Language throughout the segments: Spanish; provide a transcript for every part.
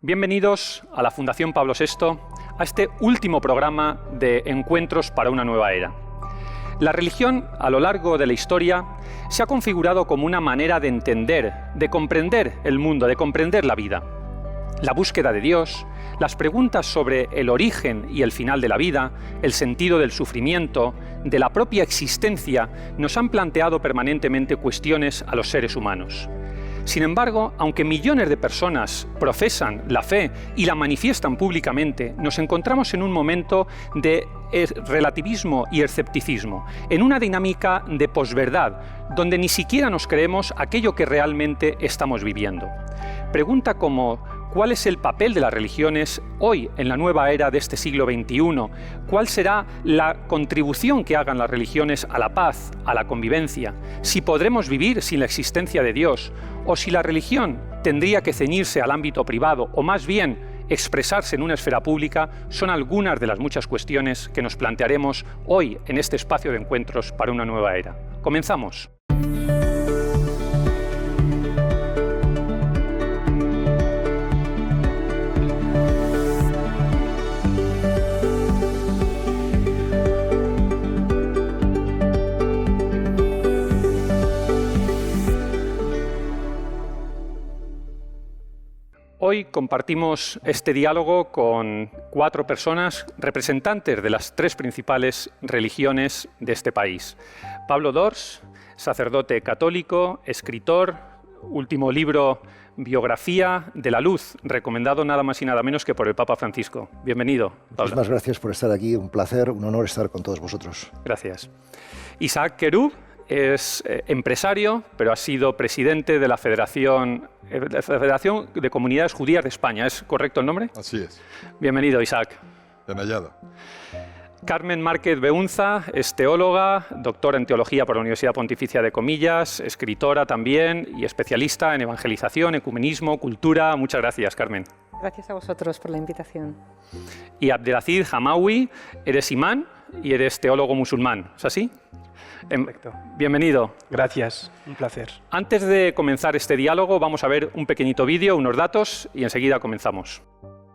Bienvenidos a la Fundación Pablo VI, a este último programa de Encuentros para una nueva era. La religión, a lo largo de la historia, se ha configurado como una manera de entender, de comprender el mundo, de comprender la vida. La búsqueda de Dios, las preguntas sobre el origen y el final de la vida, el sentido del sufrimiento, de la propia existencia, nos han planteado permanentemente cuestiones a los seres humanos. Sin embargo, aunque millones de personas profesan la fe y la manifiestan públicamente, nos encontramos en un momento de relativismo y escepticismo, en una dinámica de posverdad, donde ni siquiera nos creemos aquello que realmente estamos viviendo. Pregunta como ¿cuál es el papel de las religiones hoy en la nueva era de este siglo XXI? ¿Cuál será la contribución que hagan las religiones a la paz, a la convivencia? ¿Si podremos vivir sin la existencia de Dios? ¿O si la religión tendría que ceñirse al ámbito privado o más bien expresarse en una esfera pública? Son algunas de las muchas cuestiones que nos plantearemos hoy en este espacio de encuentros para una nueva era. Comenzamos. Hoy compartimos este diálogo con 4 personas representantes de las 3 principales religiones de este país. Pablo Dors, sacerdote católico, escritor, último libro, Biografía de la Luz, recomendado nada más y nada menos que por el Papa Francisco. Bienvenido, Pablo. Muchísimas gracias por estar aquí, un placer, un honor estar con todos vosotros. Gracias. Isaac Querub es empresario, pero ha sido presidente de la Federación de Comunidades Judías de España. ¿Es correcto el nombre? Así es. Bienvenido, Isaac. Bien hallado. Carmen Márquez Beunza es teóloga, doctora en Teología por la Universidad Pontificia de Comillas, escritora también y especialista en evangelización, ecumenismo, cultura. Muchas gracias, Carmen. Gracias a vosotros por la invitación. Y Abdelaziz Hamaoui, eres imán y eres teólogo musulmán, ¿es así? Correcto. Bienvenido. Gracias, un placer. Antes de comenzar este diálogo vamos a ver un pequeñito vídeo, unos datos y enseguida comenzamos.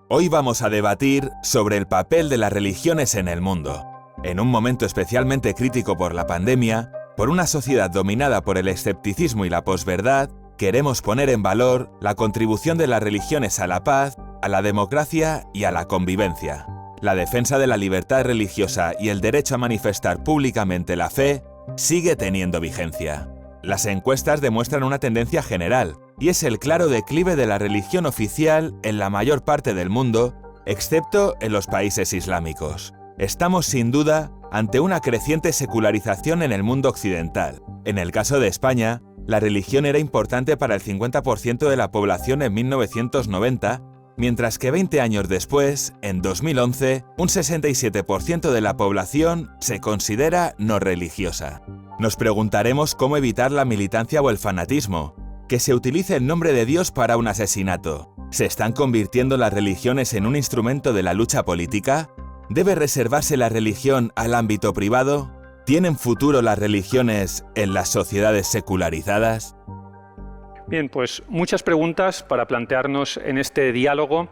Hoy vamos a debatir sobre el papel de las religiones en el mundo. En un momento especialmente crítico por la pandemia, por una sociedad dominada por el escepticismo y la posverdad, queremos poner en valor la contribución de las religiones a la paz, a la democracia y a la convivencia. La defensa de la libertad religiosa y el derecho a manifestar públicamente la fe sigue teniendo vigencia. Las encuestas demuestran una tendencia general, y es el claro declive de la religión oficial en la mayor parte del mundo, excepto en los países islámicos. Estamos sin duda ante una creciente secularización en el mundo occidental. En el caso de España, la religión era importante para el 50% de la población en 1990, mientras que 20 años después, en 2011, un 67% de la población se considera no religiosa. Nos preguntaremos cómo evitar la militancia o el fanatismo, que se utilice el nombre de Dios para un asesinato. ¿Se están convirtiendo las religiones en un instrumento de la lucha política? ¿Debe reservarse la religión al ámbito privado? ¿Tienen futuro las religiones en las sociedades secularizadas? Bien, pues muchas preguntas para plantearnos en este diálogo.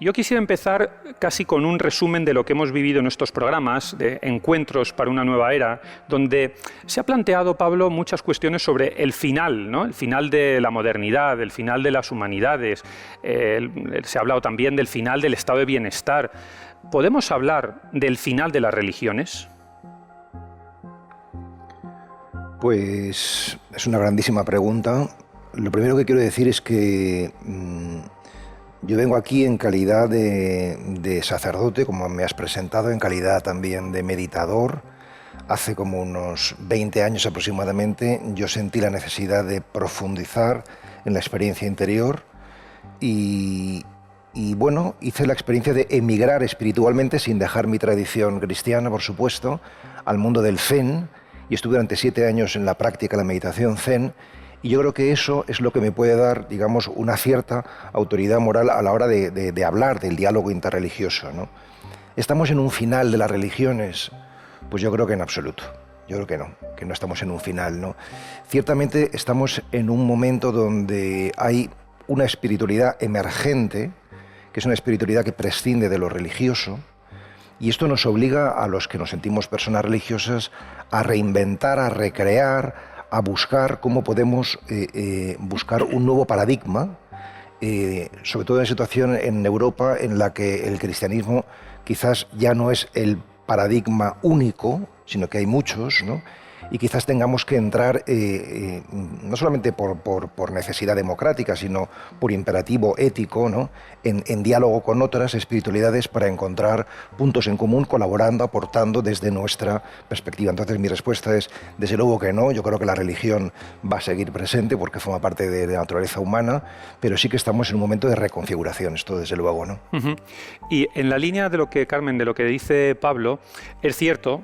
Yo quisiera empezar casi con un resumen de lo que hemos vivido en estos programas de Encuentros para una nueva era, donde se ha planteado, Pablo, muchas cuestiones sobre el final, ¿no? El final de la modernidad, el final de las humanidades. Se ha hablado también del final del estado de bienestar. ¿Podemos hablar del final de las religiones? Pues es una grandísima pregunta. Lo primero que quiero decir es que yo vengo aquí en calidad de sacerdote, como me has presentado, en calidad también de meditador. Hace como unos 20 años aproximadamente yo sentí la necesidad de profundizar en la experiencia interior y bueno, hice la experiencia de emigrar espiritualmente, sin dejar mi tradición cristiana, por supuesto, al mundo del Zen, y estuve durante 7 años en la práctica de la meditación Zen. Y yo creo que eso es lo que me puede dar, digamos, una cierta autoridad moral a la hora de hablar del diálogo interreligioso, ¿no? ¿Estamos en un final de las religiones? Pues yo creo que en absoluto. Yo creo que no estamos en un final, ¿no? Ciertamente estamos en un momento donde hay una espiritualidad emergente que es una espiritualidad que prescinde de lo religioso, y esto nos obliga a los que nos sentimos personas religiosas a reinventar, a recrear, a buscar cómo podemos buscar un nuevo paradigma, sobre todo en situación en Europa en la que el cristianismo quizás ya no es el paradigma único, sino que hay muchos, ¿no? Y quizás tengamos que entrar, no solamente por necesidad democrática, sino por imperativo ético, ¿no? en diálogo con otras espiritualidades para encontrar puntos en común, colaborando, aportando desde nuestra perspectiva. Entonces mi respuesta es, desde luego que no, yo creo que la religión va a seguir presente porque forma parte de la naturaleza humana, pero sí que estamos en un momento de reconfiguración, esto desde luego, ¿no? Y en la línea de lo que, Carmen, de lo que dice Pablo, es cierto,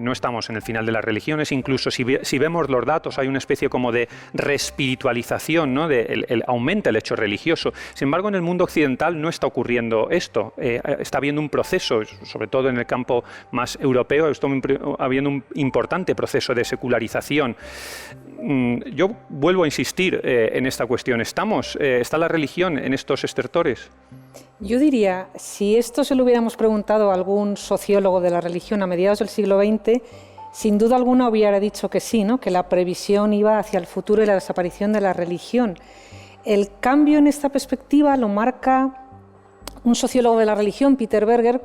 no estamos en el final de las religiones, incluso si vemos los datos hay una especie como de reespiritualización, ¿no? Aumenta el hecho religioso. Sin embargo, en el mundo occidental no está ocurriendo esto. Está habiendo un proceso, sobre todo en el campo más europeo, está habiendo un importante proceso de secularización. Yo vuelvo a insistir en esta cuestión. ¿Está la religión en estos estertores? Yo diría, si esto se lo hubiéramos preguntado a algún sociólogo de la religión a mediados del siglo XX, sin duda alguna hubiera dicho que sí, ¿no? Que la previsión iba hacia el futuro y la desaparición de la religión. El cambio en esta perspectiva lo marca un sociólogo de la religión, Peter Berger,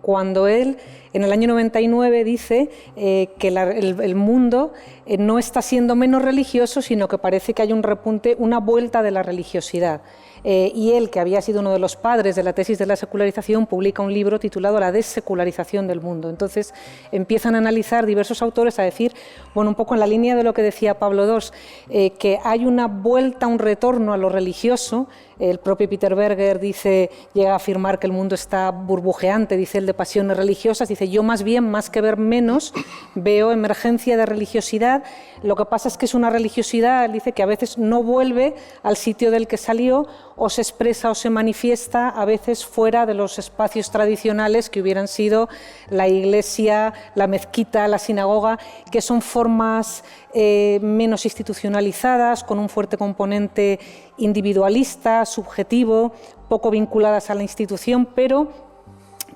cuando él en el año 99 dice que el mundo no está siendo menos religioso, sino que parece que hay un repunte, una vuelta de la religiosidad. Y él, que había sido uno de los padres de la tesis de la secularización, publica un libro titulado La dessecularización del mundo. Entonces empiezan a analizar diversos autores a decir, bueno, un poco en la línea de lo que decía Pablo II, que hay una vuelta, un retorno a lo religioso. El propio Peter Berger llega a afirmar que el mundo está burbujeante, dice él, de pasiones religiosas. Dice, yo más bien, más que ver menos, veo emergencia de religiosidad. Lo que pasa es que es una religiosidad, dice, que a veces no vuelve al sitio del que salió, o se expresa o se manifiesta a veces fuera de los espacios tradicionales que hubieran sido la iglesia, la mezquita, la sinagoga, que son formas menos institucionalizadas, con un fuerte componente individualista, subjetivo, poco vinculadas a la institución, pero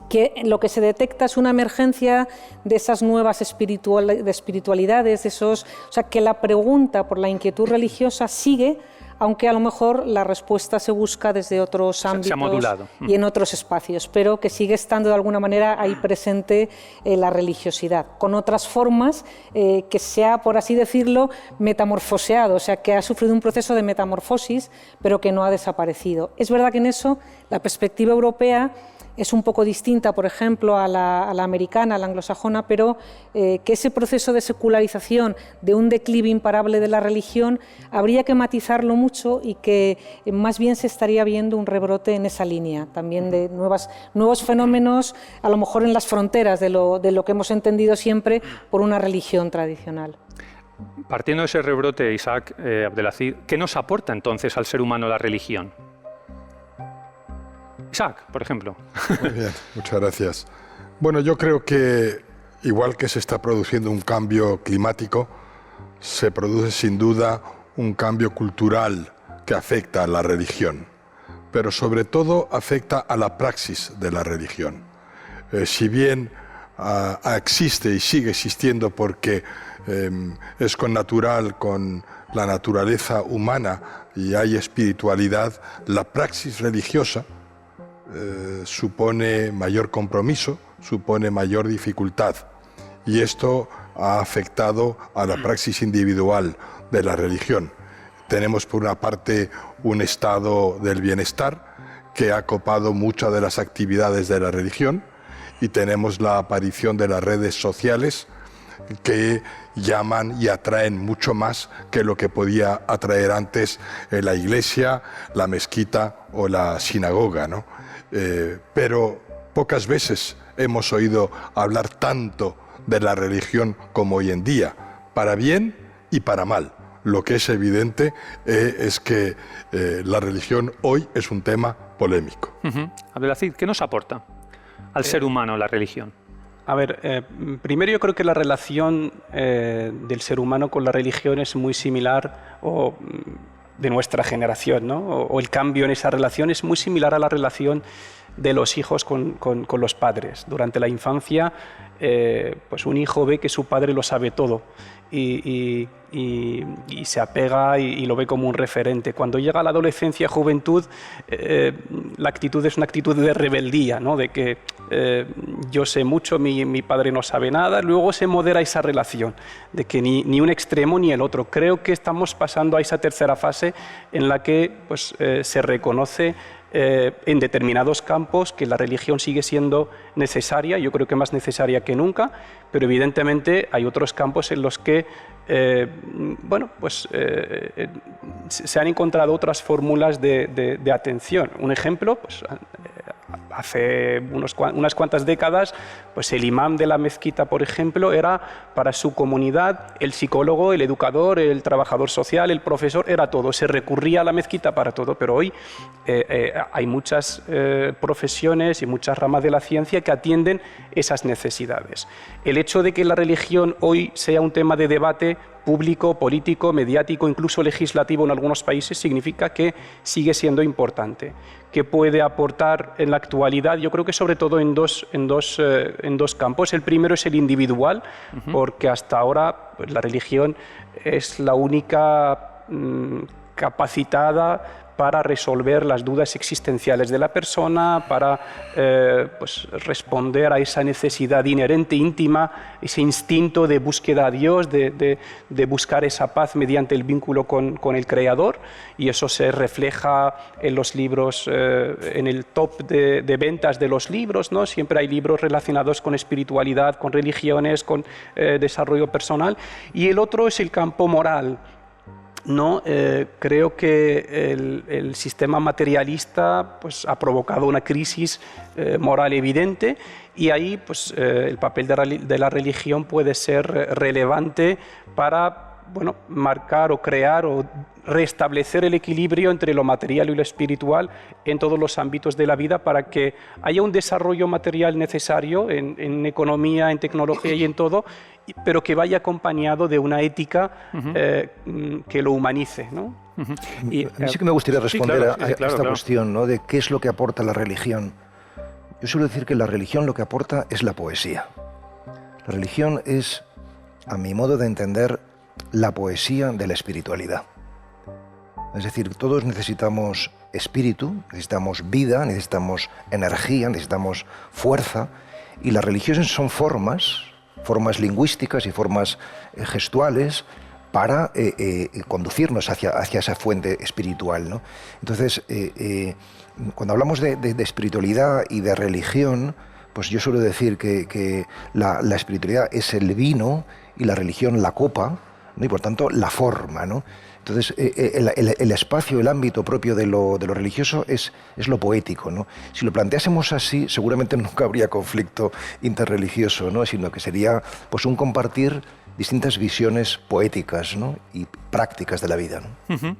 que lo que se detecta es una emergencia de esas nuevas espiritualidades, o sea, que la pregunta por la inquietud religiosa sigue, aunque a lo mejor la respuesta se busca desde otros ámbitos, se ha modulado. Y en otros espacios, pero que sigue estando de alguna manera ahí presente la religiosidad, con otras formas que se ha, por así decirlo, metamorfoseado, o sea, que ha sufrido un proceso de metamorfosis, pero que no ha desaparecido. Es verdad que en eso la perspectiva europea es un poco distinta, por ejemplo, a la americana, a la anglosajona, pero que ese proceso de secularización, de un declive imparable de la religión, habría que matizarlo mucho y que más bien se estaría viendo un rebrote en esa línea, también de nuevos fenómenos, a lo mejor en las fronteras de lo que hemos entendido siempre por una religión tradicional. Partiendo de ese rebrote, Isaac Abdelazid, ¿qué nos aporta entonces al ser humano la religión? Isaac, por ejemplo. Muy bien, muchas gracias. Bueno, yo creo que igual que se está produciendo un cambio climático, se produce sin duda un cambio cultural que afecta a la religión, pero sobre todo afecta a la praxis de la religión. Si bien existe y sigue existiendo porque es connatural con la naturaleza humana y hay espiritualidad, la praxis religiosa supone mayor compromiso, supone mayor dificultad, y esto ha afectado a la praxis individual de la religión. Tenemos por una parte un estado del bienestar que ha copado muchas de las actividades de la religión, y tenemos la aparición de las redes sociales que llaman y atraen mucho más que lo que podía atraer antes la iglesia, la mezquita o la sinagoga, ¿no? Pero pocas veces hemos oído hablar tanto de la religión como hoy en día, para bien y para mal. Lo que es evidente es que la religión hoy es un tema polémico. Abdelazid, ¿qué nos aporta al ser humano la religión? A ver, primero yo creo que la relación del ser humano con la religión es muy similar o de nuestra generación, ¿no? O el cambio en esa relación es muy similar a la relación de los hijos con los padres. Durante la infancia, pues un hijo ve que su padre lo sabe todo y se apega y lo ve como un referente. Cuando llega la adolescencia, juventud, la actitud es una actitud de rebeldía, ¿no? De que yo sé mucho, mi padre no sabe nada. Luego se modera esa relación, de que ni un extremo ni el otro. Creo que estamos pasando a esa tercera fase en la que pues, se reconoce en determinados campos que la religión sigue siendo necesaria, yo creo que más necesaria que nunca, pero evidentemente hay otros campos en los que se han encontrado otras fórmulas de atención. Un ejemplo, pues, hace unas cuantas décadas, pues el imán de la mezquita, por ejemplo, era para su comunidad el psicólogo, el educador, el trabajador social, el profesor, era todo. Se recurría a la mezquita para todo, pero hoy hay muchas profesiones y muchas ramas de la ciencia que atienden esas necesidades. El hecho de que la religión hoy sea un tema de debate público, político, mediático, incluso legislativo en algunos países, significa que sigue siendo importante. ¿Qué puede aportar en la actualidad? Yo creo que sobre todo en dos campos. El primero es el individual, porque hasta ahora pues, la religión es la única capacitada para resolver las dudas existenciales de la persona, para pues responder a esa necesidad inherente, íntima, ese instinto de búsqueda a Dios, de buscar esa paz mediante el vínculo con el Creador, y eso se refleja en los libros, en el top de ventas de los libros, ¿no? Siempre hay libros relacionados con espiritualidad, con religiones, con desarrollo personal, y el otro es el campo moral. No, creo que el sistema materialista pues, ha provocado una crisis moral evidente, y ahí pues, el papel de la religión puede ser relevante para marcar o crear o restablecer el equilibrio entre lo material y lo espiritual en todos los ámbitos de la vida, para que haya un desarrollo material necesario en economía, en tecnología y en todo, pero que vaya acompañado de una ética que lo humanice, ¿no? Y a mí sí que me gustaría responder a esta cuestión, ¿no? De qué es lo que aporta la religión. Yo suelo decir que la religión lo que aporta es la poesía. La religión es, a mi modo de entender, la poesía de la espiritualidad. Es decir, todos necesitamos espíritu, necesitamos vida, necesitamos energía, necesitamos fuerza, y las religiones son formas lingüísticas y formas gestuales para conducirnos hacia esa fuente espiritual, ¿no? Entonces, cuando hablamos de espiritualidad y de religión, pues yo suelo decir que la espiritualidad es el vino y la religión la copa, ¿no? Y por tanto la forma, ¿no? Entonces, el espacio, el ámbito propio de lo religioso es lo poético, ¿no? Si lo planteásemos así, seguramente nunca habría conflicto interreligioso, ¿no? Sino que sería pues, un compartir distintas visiones poéticas, ¿no? Y prácticas de la vida, ¿no?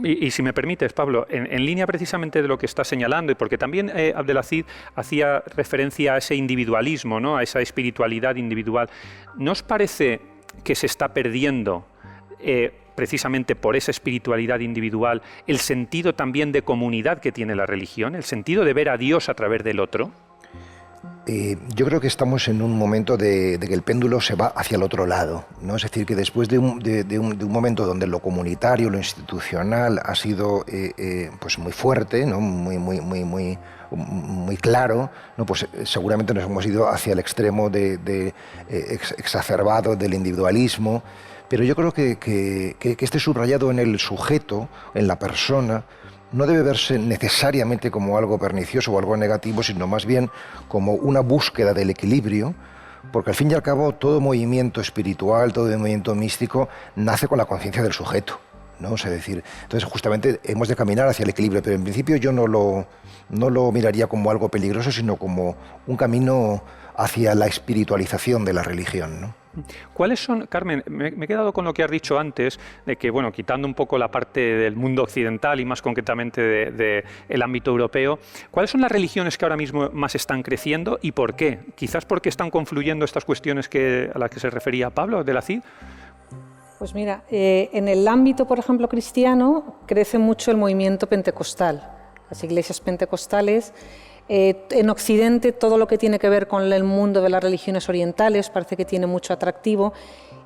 Y si me permites, Pablo, en línea precisamente de lo que estás señalando, y porque también Abdelazid hacía referencia a ese individualismo, ¿no? A esa espiritualidad individual, ¿no os parece que se está perdiendo precisamente por esa espiritualidad individual el sentido también de comunidad que tiene la religión, el sentido de ver a Dios a través del otro? Yo creo que estamos en un momento de que el péndulo se va hacia el otro lado, ¿no? Es decir, que después de un momento donde lo comunitario, lo institucional ha sido pues muy fuerte, ¿no? muy claro, ¿no? Pues seguramente nos hemos ido hacia el extremo exacerbado del individualismo, pero yo creo que este subrayado en el sujeto, en la persona, no debe verse necesariamente como algo pernicioso o algo negativo, sino más bien como una búsqueda del equilibrio, porque al fin y al cabo todo movimiento espiritual, todo movimiento místico nace con la conciencia del sujeto, ¿no? Es decir, entonces justamente hemos de caminar hacia el equilibrio, pero en principio yo no lo miraría como algo peligroso, sino como un camino hacia la espiritualización de la religión, ¿no? ¿Cuáles son, Carmen, me he quedado con lo que has dicho antes, de que, bueno, quitando un poco la parte del mundo occidental y más concretamente del ámbito europeo, ¿cuáles son las religiones que ahora mismo más están creciendo y por qué? Quizás porque están confluyendo estas cuestiones a las que se refería Pablo, Abdelazid. Pues mira, en el ámbito, por ejemplo, cristiano, crece mucho el movimiento pentecostal, las iglesias pentecostales. En Occidente, todo lo que tiene que ver con el mundo de las religiones orientales parece que tiene mucho atractivo,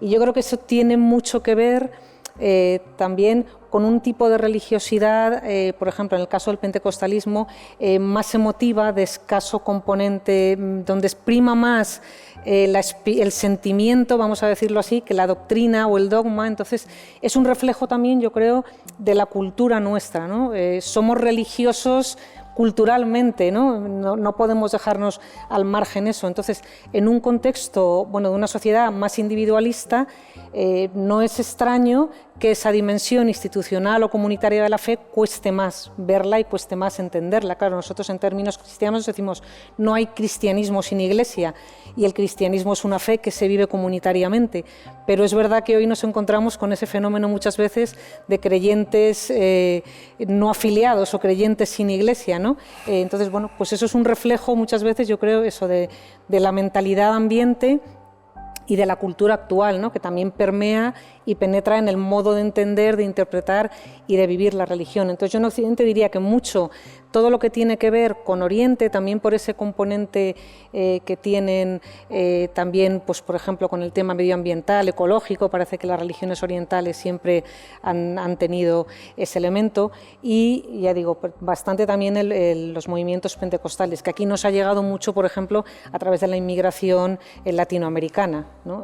y yo creo que eso tiene mucho que ver también con un tipo de religiosidad, por ejemplo, en el caso del pentecostalismo, más emotiva, de escaso componente, donde prima más el sentimiento, vamos a decirlo así, que la doctrina o el dogma. Entonces, es un reflejo también, yo creo, de la cultura nuestra, ¿no? Somos religiosos culturalmente, ¿no? No podemos dejarnos al margen eso. Entonces, en un contexto, bueno, de una sociedad más individualista, no es extraño que esa dimensión institucional o comunitaria de la fe cueste más verla y cueste más entenderla. Claro, nosotros en términos cristianos decimos no hay cristianismo sin iglesia, y el cristianismo es una fe que se vive comunitariamente, pero es verdad que hoy nos encontramos con ese fenómeno muchas veces de creyentes no afiliados o creyentes sin iglesia, ¿no? Entonces, bueno, pues eso es un reflejo muchas veces, yo creo, eso de la mentalidad ambiente y de la cultura actual, ¿no? Que también permea y penetra en el modo de entender, de interpretar y de vivir la religión. Entonces yo en Occidente diría que mucho, todo lo que tiene que ver con Oriente, también por ese componente que tienen también, pues por ejemplo, con el tema medioambiental, ecológico, parece que las religiones orientales siempre han tenido ese elemento, y ya digo, bastante también los movimientos pentecostales, que aquí nos ha llegado mucho, por ejemplo, a través de la inmigración latinoamericana, ¿no?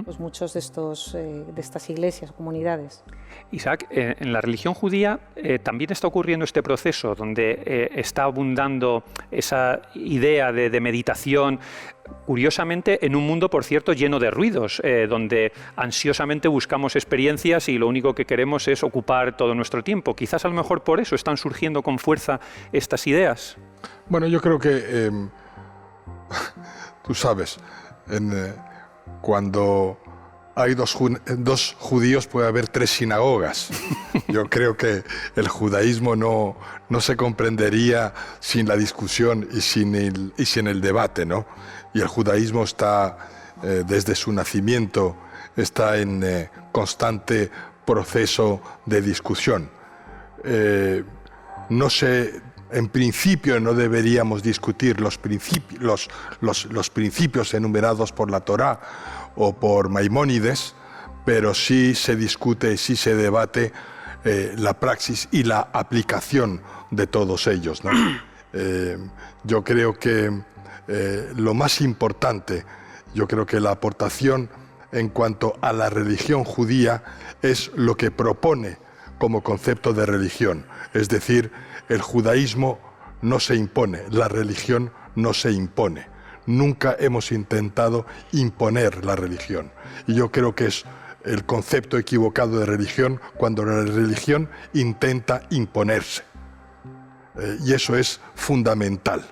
Pues muchos de estas iglesias, comunidades. Isaac, en la religión judía también está ocurriendo este proceso donde está abundando esa idea de meditación, curiosamente en un mundo, por cierto, lleno de ruidos, donde ansiosamente buscamos experiencias y lo único que queremos es ocupar todo nuestro tiempo. Quizás a lo mejor por eso están surgiendo con fuerza estas ideas. Bueno, yo creo que, tú sabes, cuando hay dos judíos puede haber 3 sinagogas. Yo creo que el judaísmo no se comprendería sin la discusión y sin el debate, ¿no? Y el judaísmo está, desde su nacimiento, está en constante proceso de discusión. En principio no deberíamos discutir los principios enumerados por la Torá o por Maimónides, pero sí se discute, sí se debate la praxis y la aplicación de todos ellos, ¿no? Yo creo que lo más importante, yo creo que la aportación en cuanto a la religión judía es lo que propone como concepto de religión. Es decir, el judaísmo no se impone, la religión no se impone. Nunca hemos intentado imponer la religión. Y yo creo que es el concepto equivocado de religión cuando la religión intenta imponerse. Y eso es fundamental.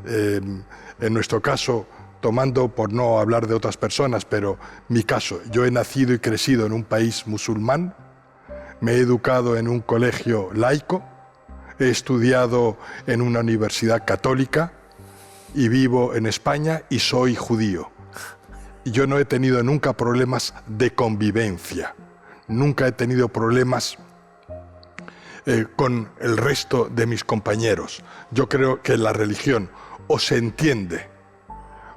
En nuestro caso, tomando por no hablar de otras personas, pero mi caso, yo he nacido y crecido en un país musulmán, me he educado en un colegio laico, he estudiado en una universidad católica y vivo en España y soy judío. Y yo no he tenido nunca problemas de convivencia, nunca he tenido problemas con el resto de mis compañeros. Yo creo que la religión o se entiende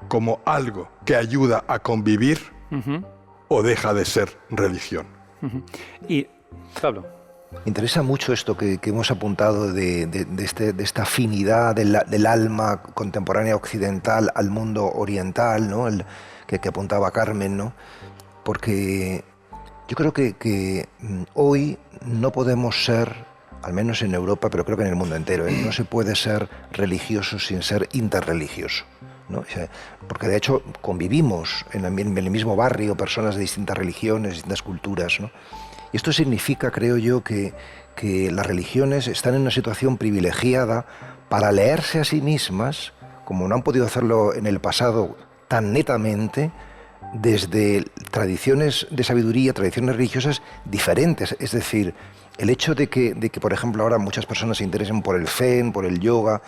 como algo que ayuda a convivir o deja de ser religión. Y, Pablo. Me interesa mucho esto que hemos apuntado de esta afinidad del alma contemporánea occidental al mundo oriental, ¿no? Que apuntaba Carmen, ¿no? Porque yo creo que hoy no podemos ser, al menos en Europa, pero creo que en el mundo entero, no se puede ser religioso sin ser interreligioso, ¿no? O sea, porque de hecho convivimos en el mismo barrio personas de distintas religiones, distintas culturas, ¿no? Y esto significa, creo yo, que las religiones están en una situación privilegiada para leerse a sí mismas, como no han podido hacerlo en el pasado tan netamente, desde tradiciones de sabiduría, tradiciones religiosas diferentes. Es decir, el hecho de que, por ejemplo, ahora muchas personas se interesen por el Zen, por el yoga,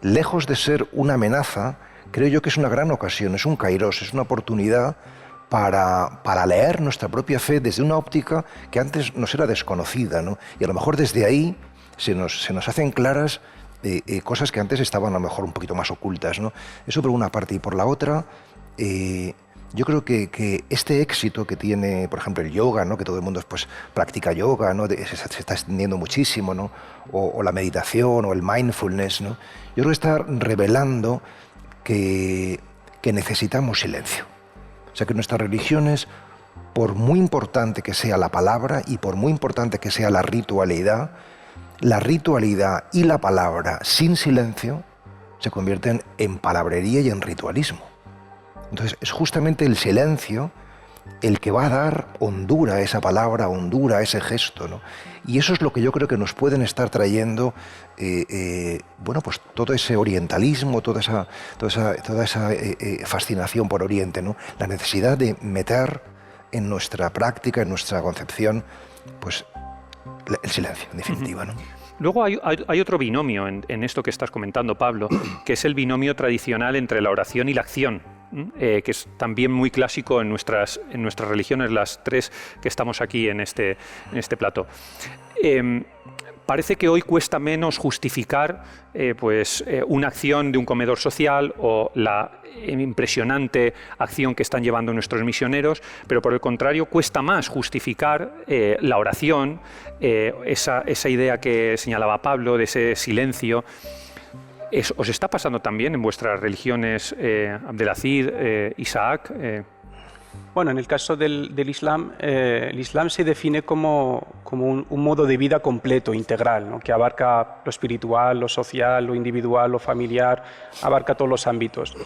lejos de ser una amenaza, creo yo que es una gran ocasión, es un kairos, es una oportunidad para leer nuestra propia fe desde una óptica que antes nos era desconocida, ¿no? Y a lo mejor desde ahí se nos hacen claras cosas que antes estaban a lo mejor un poquito más ocultas, ¿no? Eso por una parte. Y por la otra, yo creo que este éxito que tiene, por ejemplo, el yoga, ¿no? Que todo el mundo pues, practica yoga, ¿no? Se está extendiendo muchísimo, ¿no? O la meditación o el mindfulness, ¿no? Yo creo que está revelando que necesitamos silencio. O sea, que nuestras religiones, por muy importante que sea la palabra y por muy importante que sea la ritualidad y la palabra sin silencio se convierten en palabrería y en ritualismo. Entonces, es justamente el silencio el que va a dar hondura a esa palabra, hondura a ese gesto, ¿no? Y eso es lo que yo creo que nos pueden estar trayendo, bueno, pues todo ese orientalismo, toda esa fascinación por Oriente, ¿no? La necesidad de meter en nuestra práctica, en nuestra concepción, pues el silencio, en definitiva, ¿no? Luego hay otro binomio en esto que estás comentando, Pablo, que es el binomio tradicional entre la oración y la acción. Que es también muy clásico en nuestras religiones, las tres que estamos aquí en este plato. Parece que hoy cuesta menos justificar una acción de un comedor social o la impresionante acción que están llevando nuestros misioneros, pero por el contrario cuesta más justificar la oración, esa idea que señalaba Pablo de ese silencio. ¿Os está pasando también en vuestras religiones, Abdelazid, Isaac? Bueno, en el caso del Islam, el Islam se define como un modo de vida completo, integral, ¿no? Que abarca lo espiritual, lo social, lo individual, lo familiar, abarca todos los ámbitos.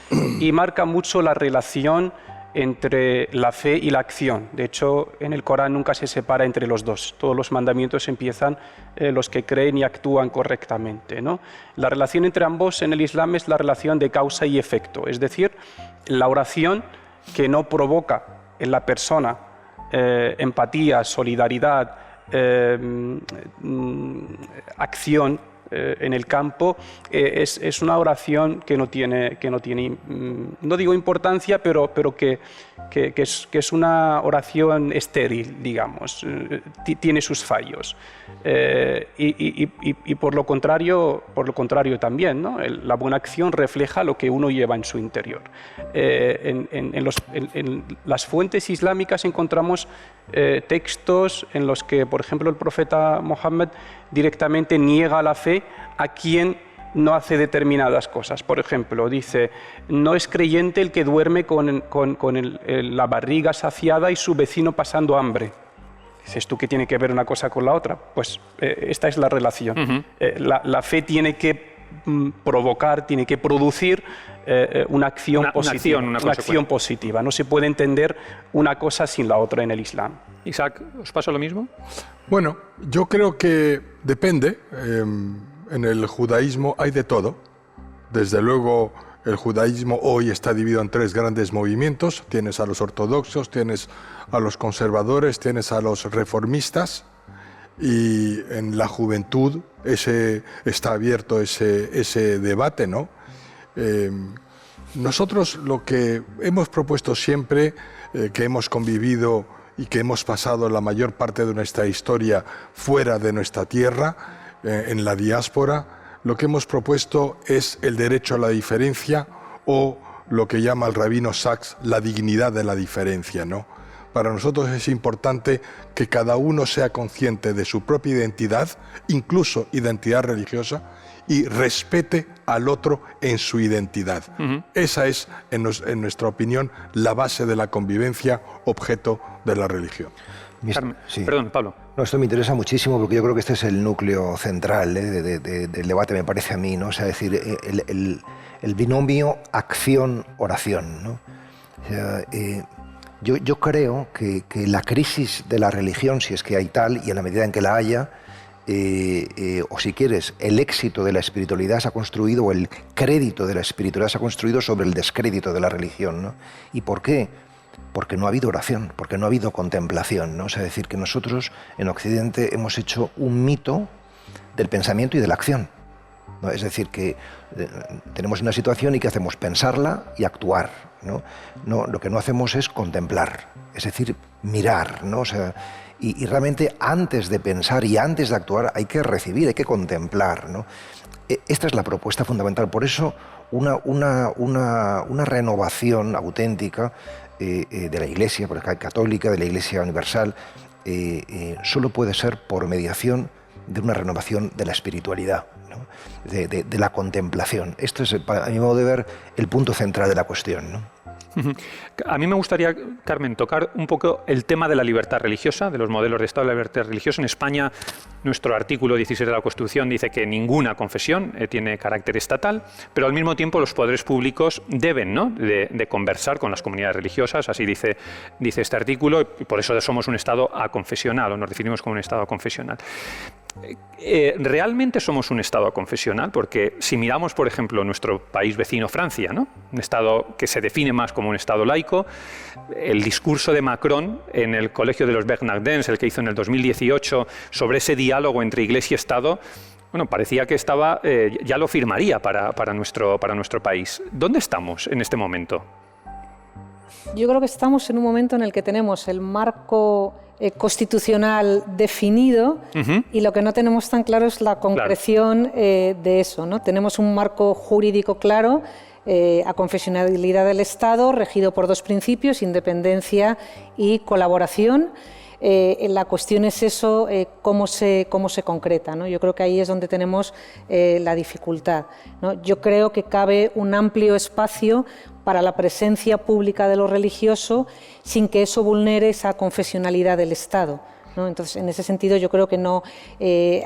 Y marca mucho la relación entre la fe y la acción. De hecho, en el Corán nunca se separa entre los dos. Todos los mandamientos empiezan los que creen y actúan correctamente, ¿no? La relación entre ambos en el Islam es la relación de causa y efecto, es decir, la oración que no provoca en la persona empatía, solidaridad, acción en el campo, es una oración que no tiene, no digo importancia, pero que es una oración estéril, digamos, tiene sus fallos. Y por lo contrario también, ¿no? La buena acción refleja lo que uno lleva en su interior. En las fuentes islámicas encontramos textos en los que, por ejemplo, el profeta Mohammed directamente niega la fe a quien no hace determinadas cosas. Por ejemplo, dice, no es creyente el que duerme con la barriga saciada y su vecino pasando hambre. Dices, ¿tú qué tiene que ver una cosa con la otra? Pues esta es la relación. La fe tiene que provocar, tiene que producir una acción positiva. Una acción positiva. No se puede entender una cosa sin la otra en el Islam. Isaac, ¿os pasa lo mismo? Bueno, yo creo que depende. En el judaísmo hay de todo. Desde luego, el judaísmo hoy está dividido en tres grandes movimientos. Tienes a los ortodoxos, tienes a los conservadores, tienes a los reformistas. Y en la juventud está abierto ese debate, ¿no? Nosotros lo que hemos propuesto siempre, que hemos convivido y que hemos pasado la mayor parte de nuestra historia fuera de nuestra tierra, en la diáspora, lo que hemos propuesto es el derecho a la diferencia o lo que llama el rabino Sachs la dignidad de la diferencia, ¿no? Para nosotros es importante que cada uno sea consciente de su propia identidad, incluso identidad religiosa, y respete al otro en su identidad. Esa es, en nuestra opinión, la base de la convivencia, objeto de la religión. Sí. Perdón, Pablo. No, esto me interesa muchísimo porque yo creo que este es el núcleo central del debate, me parece a mí, ¿no? O sea, es decir, el binomio acción-oración, ¿no? O sea, yo creo que la crisis de la religión, si es que hay tal, y en la medida en que la haya, o si quieres, el éxito de la espiritualidad se ha construido, o el crédito de la espiritualidad se ha construido sobre el descrédito de la religión, ¿no? ¿Y por qué? Porque no ha habido oración, porque no ha habido contemplación, ¿no? O sea, decir que nosotros en Occidente hemos hecho un mito del pensamiento y de la acción. ¿no? Es decir, que tenemos una situación y ¿qué hacemos? Pensarla y actuar, ¿no? No, lo que no hacemos es contemplar, es decir, mirar, ¿no? O sea, y realmente antes de pensar y antes de actuar hay que recibir, hay que contemplar, ¿no? Esta es la propuesta fundamental. Por eso una renovación auténtica de la Iglesia católica, de la Iglesia universal, solo puede ser por mediación de una renovación de la espiritualidad, ¿no? de la contemplación. Esto es, a mi modo de ver, el punto central de la cuestión, ¿no? A mí me gustaría, Carmen, tocar un poco el tema de la libertad religiosa, de los modelos de Estado de la libertad religiosa. En España, nuestro artículo 16 de la Constitución dice que ninguna confesión tiene carácter estatal, pero al mismo tiempo los poderes públicos deben, ¿no?, de conversar con las comunidades religiosas, así dice este artículo, y por eso somos un Estado aconfesional, o nos definimos como un Estado aconfesional. ¿Realmente somos un Estado aconfesional? Porque si miramos, por ejemplo, nuestro país vecino Francia, ¿no?, un Estado que se define más como un Estado laico, el discurso de Macron en el Colegio de los Bernardins, el que hizo en el 2018, sobre ese diálogo entre Iglesia y Estado, bueno, parecía que estaba, ya lo firmaría para nuestro país. ¿Dónde estamos en este momento? Yo creo que estamos en un momento en el que tenemos el marco constitucional definido y lo que no tenemos tan claro es la concreción de eso, ¿no? Tenemos un marco jurídico claro, aconfesionalidad del Estado, regido por dos principios, independencia y colaboración. La cuestión es eso, cómo se concreta, ¿no? Yo creo que ahí es donde tenemos la dificultad, ¿no? Yo creo que cabe un amplio espacio para la presencia pública de lo religioso sin que eso vulnere esa confesionalidad del Estado, ¿no? Entonces, en ese sentido, yo creo que no,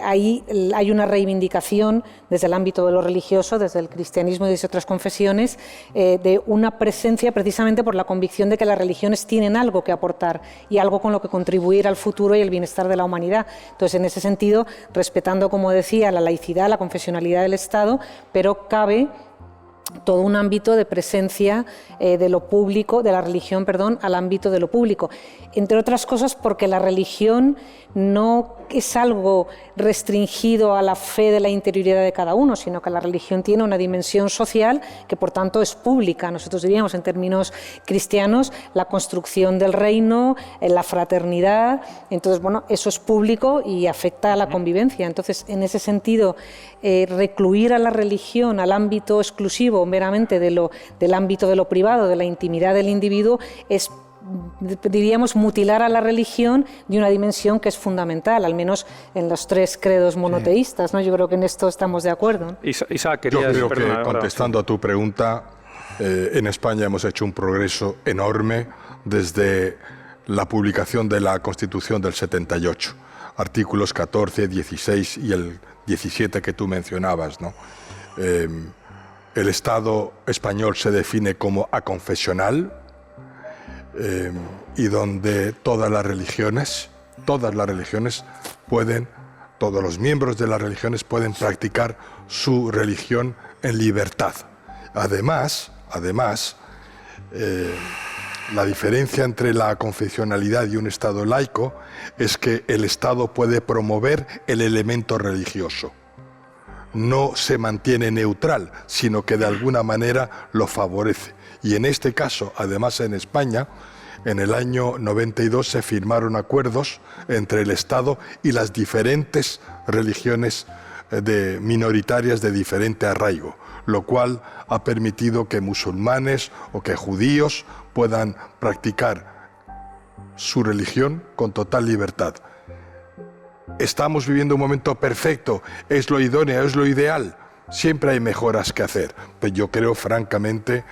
ahí hay una reivindicación desde el ámbito de lo religioso, desde el cristianismo y desde otras confesiones, de una presencia precisamente por la convicción de que las religiones tienen algo que aportar y algo con lo que contribuir al futuro y el bienestar de la humanidad. Entonces, en ese sentido, respetando, como decía, la laicidad, la confesionalidad del Estado, pero cabe todo un ámbito de presencia de lo público, de la religión, perdón, al ámbito de lo público. Entre otras cosas porque la religión no es algo restringido a la fe de la interioridad de cada uno, sino que la religión tiene una dimensión social que por tanto es pública. Nosotros diríamos en términos cristianos la construcción del reino, la fraternidad, entonces bueno, eso es público y afecta a la convivencia. Entonces en ese sentido recluir a la religión al ámbito exclusivo meramente del ámbito de lo privado, de la intimidad del individuo, es, diríamos, mutilar a la religión de una dimensión que es fundamental, al menos en los tres credos monoteístas, ¿no? Yo creo que en esto estamos de acuerdo. Yo creo que, contestando a tu pregunta, en España hemos hecho un progreso enorme desde la publicación de la Constitución del 78, artículos 14, 16 y el 17 que tú mencionabas, ¿no? El Estado español se define como aconfesional, y donde todas las religiones pueden, todos los miembros de las religiones pueden practicar su religión en libertad. Además, la diferencia entre la confesionalidad y un Estado laico es que el Estado puede promover el elemento religioso. No se mantiene neutral, sino que de alguna manera lo favorece. Y en este caso, además en España, en el año 92 se firmaron acuerdos entre el Estado y las diferentes religiones minoritarias de diferente arraigo, lo cual ha permitido que musulmanes o que judíos puedan practicar su religión con total libertad. Estamos viviendo un momento perfecto, es lo idóneo, es lo ideal. Siempre hay mejoras que hacer, pero yo creo francamente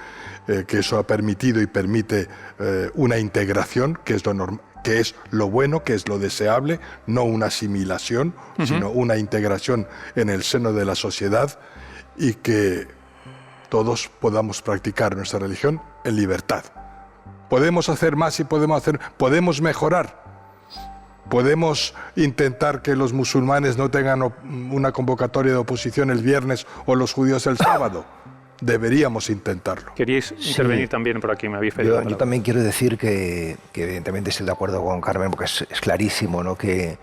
que eso ha permitido y permite una integración, que es lo bueno, que es lo deseable, no una asimilación, sino una integración en el seno de la sociedad y que todos podamos practicar nuestra religión en libertad. Podemos hacer más y podemos mejorar. Podemos intentar que los musulmanes no tengan una convocatoria de oposición el viernes o los judíos el sábado. deberíamos intentarlo. Queríais intervenir también por aquí, me habéis pedido. Yo también quiero decir que evidentemente estoy de acuerdo con Carmen, porque es clarísimo, ¿no?, que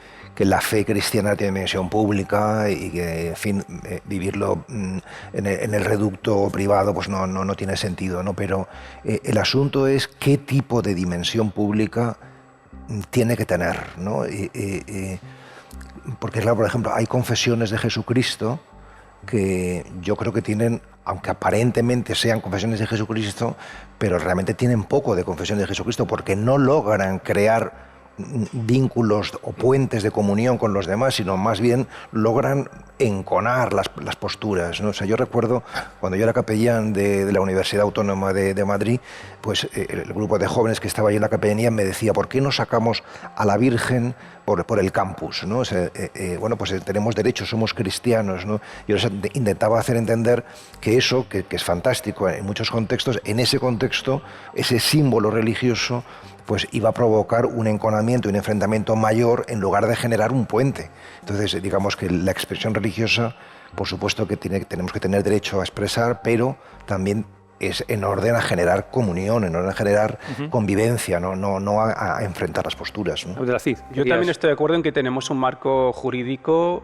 la fe cristiana tiene dimensión pública y que, en fin, vivirlo en el reducto privado pues no tiene sentido, ¿no? Pero el asunto es qué tipo de dimensión pública tiene que tener, ¿no? Porque, claro, por ejemplo, hay confesiones de Jesucristo que yo creo que tienen, aunque aparentemente sean confesiones de Jesucristo, pero realmente tienen poco de confesión de Jesucristo, porque no logran crear vínculos o puentes de comunión con los demás, sino más bien logran enconar las posturas, ¿no? O sea, yo recuerdo cuando yo era capellán de la Universidad Autónoma de Madrid, pues el grupo de jóvenes que estaba ahí en la capellanía me decía, ¿por qué no sacamos a la Virgen por el campus, ¿no? O sea, bueno, pues tenemos derechos, somos cristianos, ¿no? Yo les intentaba hacer entender que eso, que es fantástico en muchos contextos, en ese contexto, ese símbolo religioso pues iba a provocar un enconamiento y un enfrentamiento mayor en lugar de generar un puente. Entonces, digamos que la expresión religiosa, por supuesto que tenemos que tener derecho a expresar, pero también es en orden a generar comunión, en orden a generar convivencia, no a enfrentar las posturas, ¿no? Abdelazid, yo también estoy de acuerdo en que tenemos un marco jurídico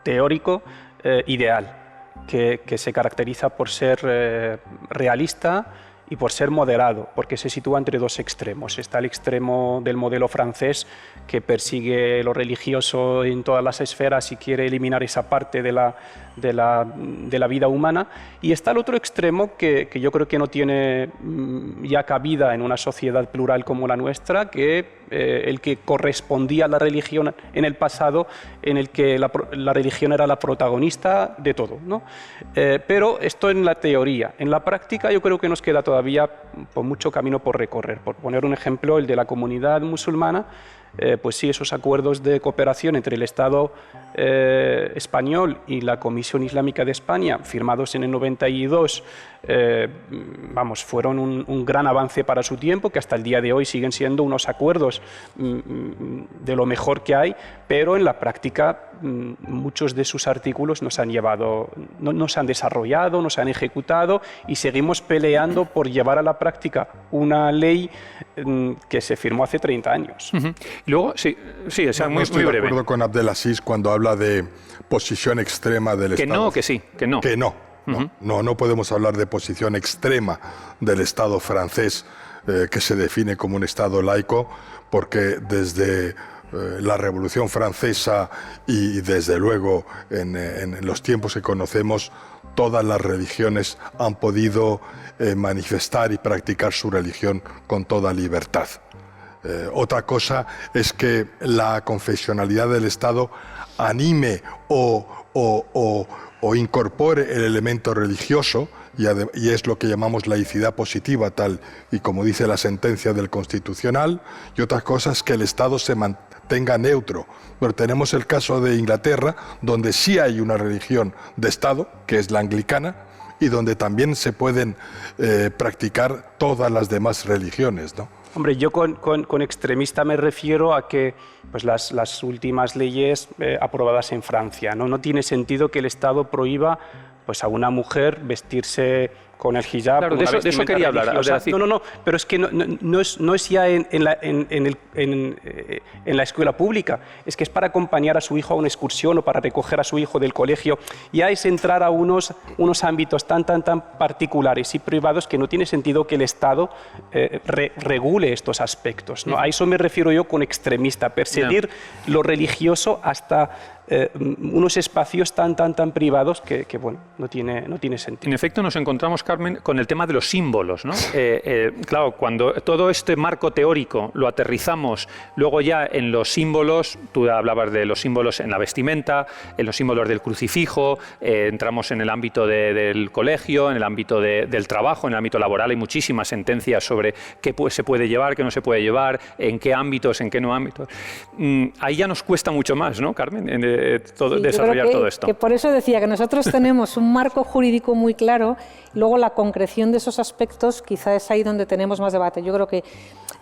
teórico ideal, que se caracteriza por ser realista y por ser moderado, porque se sitúa entre dos extremos. Está el extremo del modelo francés, que persigue lo religioso en todas las esferas y quiere eliminar esa parte de la vida humana, y está el otro extremo que yo creo que no tiene ya cabida en una sociedad plural como la nuestra, que el que correspondía a la religión en el pasado, en el que la religión era la protagonista de todo, ¿no? Pero esto en la teoría. En la práctica yo creo que nos queda todavía mucho camino por recorrer. Por poner un ejemplo, el de la comunidad musulmana, pues sí, esos acuerdos de cooperación entre el Estado español y la Comisión Islámica de España, firmados en el 92, fueron un gran avance para su tiempo, que hasta el día de hoy siguen siendo unos acuerdos de lo mejor que hay, pero en la práctica muchos de sus artículos no se han desarrollado, no se han ejecutado, y seguimos peleando por llevar a la práctica una ley que se firmó hace 30 años. Y luego, sí, o sea, muy estoy breve. de acuerdo con Abdelaziz cuando habla de posición extrema del Estado. Que no, que sí, que no. Que no. No podemos hablar de posición extrema del Estado francés, que se define como un Estado laico, porque desde la Revolución Francesa y desde luego en los tiempos que conocemos, todas las religiones han podido manifestar y practicar su religión con toda libertad. Otra cosa es que la confesionalidad del Estado anime o incorpore el elemento religioso, y es lo que llamamos laicidad positiva, tal y como dice la sentencia del Constitucional, y otra cosa es que el Estado se mantenga neutro. Pero tenemos el caso de Inglaterra, donde sí hay una religión de Estado, que es la anglicana, y donde también se pueden practicar todas las demás religiones, ¿no? Hombre, yo con extremista me refiero a que pues las últimas leyes aprobadas en Francia, no tiene sentido que el Estado prohíba pues a una mujer vestirse con el hijab. Claro, de eso quería hablar. No, pero es que no es ya en la escuela pública, es que es para acompañar a su hijo a una excursión o para recoger a su hijo del colegio. Ya es entrar a unos ámbitos tan particulares y privados que no tiene sentido que el Estado regule estos aspectos, ¿no? A eso me refiero yo con extremista, perseguir lo religioso hasta unos espacios tan privados que bueno, no tiene sentido. En efecto, nos encontramos, Carmen, con el tema de los símbolos, ¿no? Claro, cuando todo este marco teórico lo aterrizamos luego ya en los símbolos, tú hablabas de los símbolos en la vestimenta, en los símbolos del crucifijo, entramos en el ámbito del colegio, en el ámbito del trabajo, en el ámbito laboral, hay muchísimas sentencias sobre qué se puede llevar, qué no se puede llevar, en qué ámbitos, en qué no ámbitos. Ahí ya nos cuesta mucho más, ¿no, Carmen? Desarrollar todo esto. Que por eso decía que nosotros tenemos un marco jurídico muy claro, luego la concreción de esos aspectos quizá es ahí donde tenemos más debate. Yo creo que,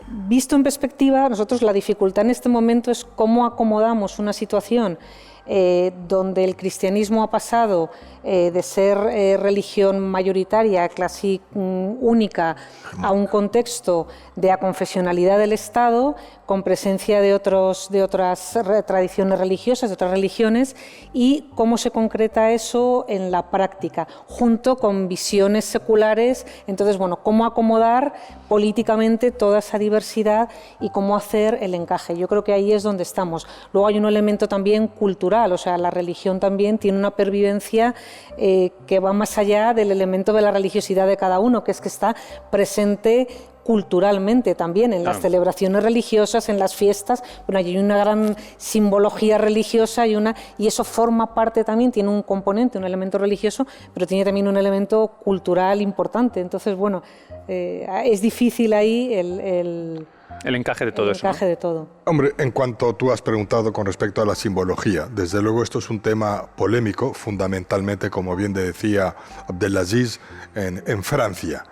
visto en perspectiva, nosotros la dificultad en este momento es cómo acomodamos una situación donde el cristianismo ha pasado de ser religión mayoritaria, casi única, a un contexto de aconfesionalidad del Estado, con presencia de otras tradiciones religiosas, de otras religiones, y cómo se concreta eso en la práctica, junto con visiones seculares. Entonces, bueno, cómo acomodar políticamente toda esa diversidad y cómo hacer el encaje. Yo creo que ahí es donde estamos. Luego hay un elemento también cultural, o sea, la religión también tiene una pervivencia que va más allá del elemento de la religiosidad de cada uno, que es que está presente culturalmente también en las celebraciones religiosas, en las fiestas. Bueno, hay una gran simbología religiosa y eso forma parte también, tiene un componente, un elemento religioso, pero tiene también un elemento cultural importante. Entonces, bueno, es difícil ahí el encaje de todo eso. El encaje de todo. Hombre, en cuanto tú has preguntado con respecto a la simbología, desde luego esto es un tema polémico, fundamentalmente, como bien decía Abdelaziz, en Francia.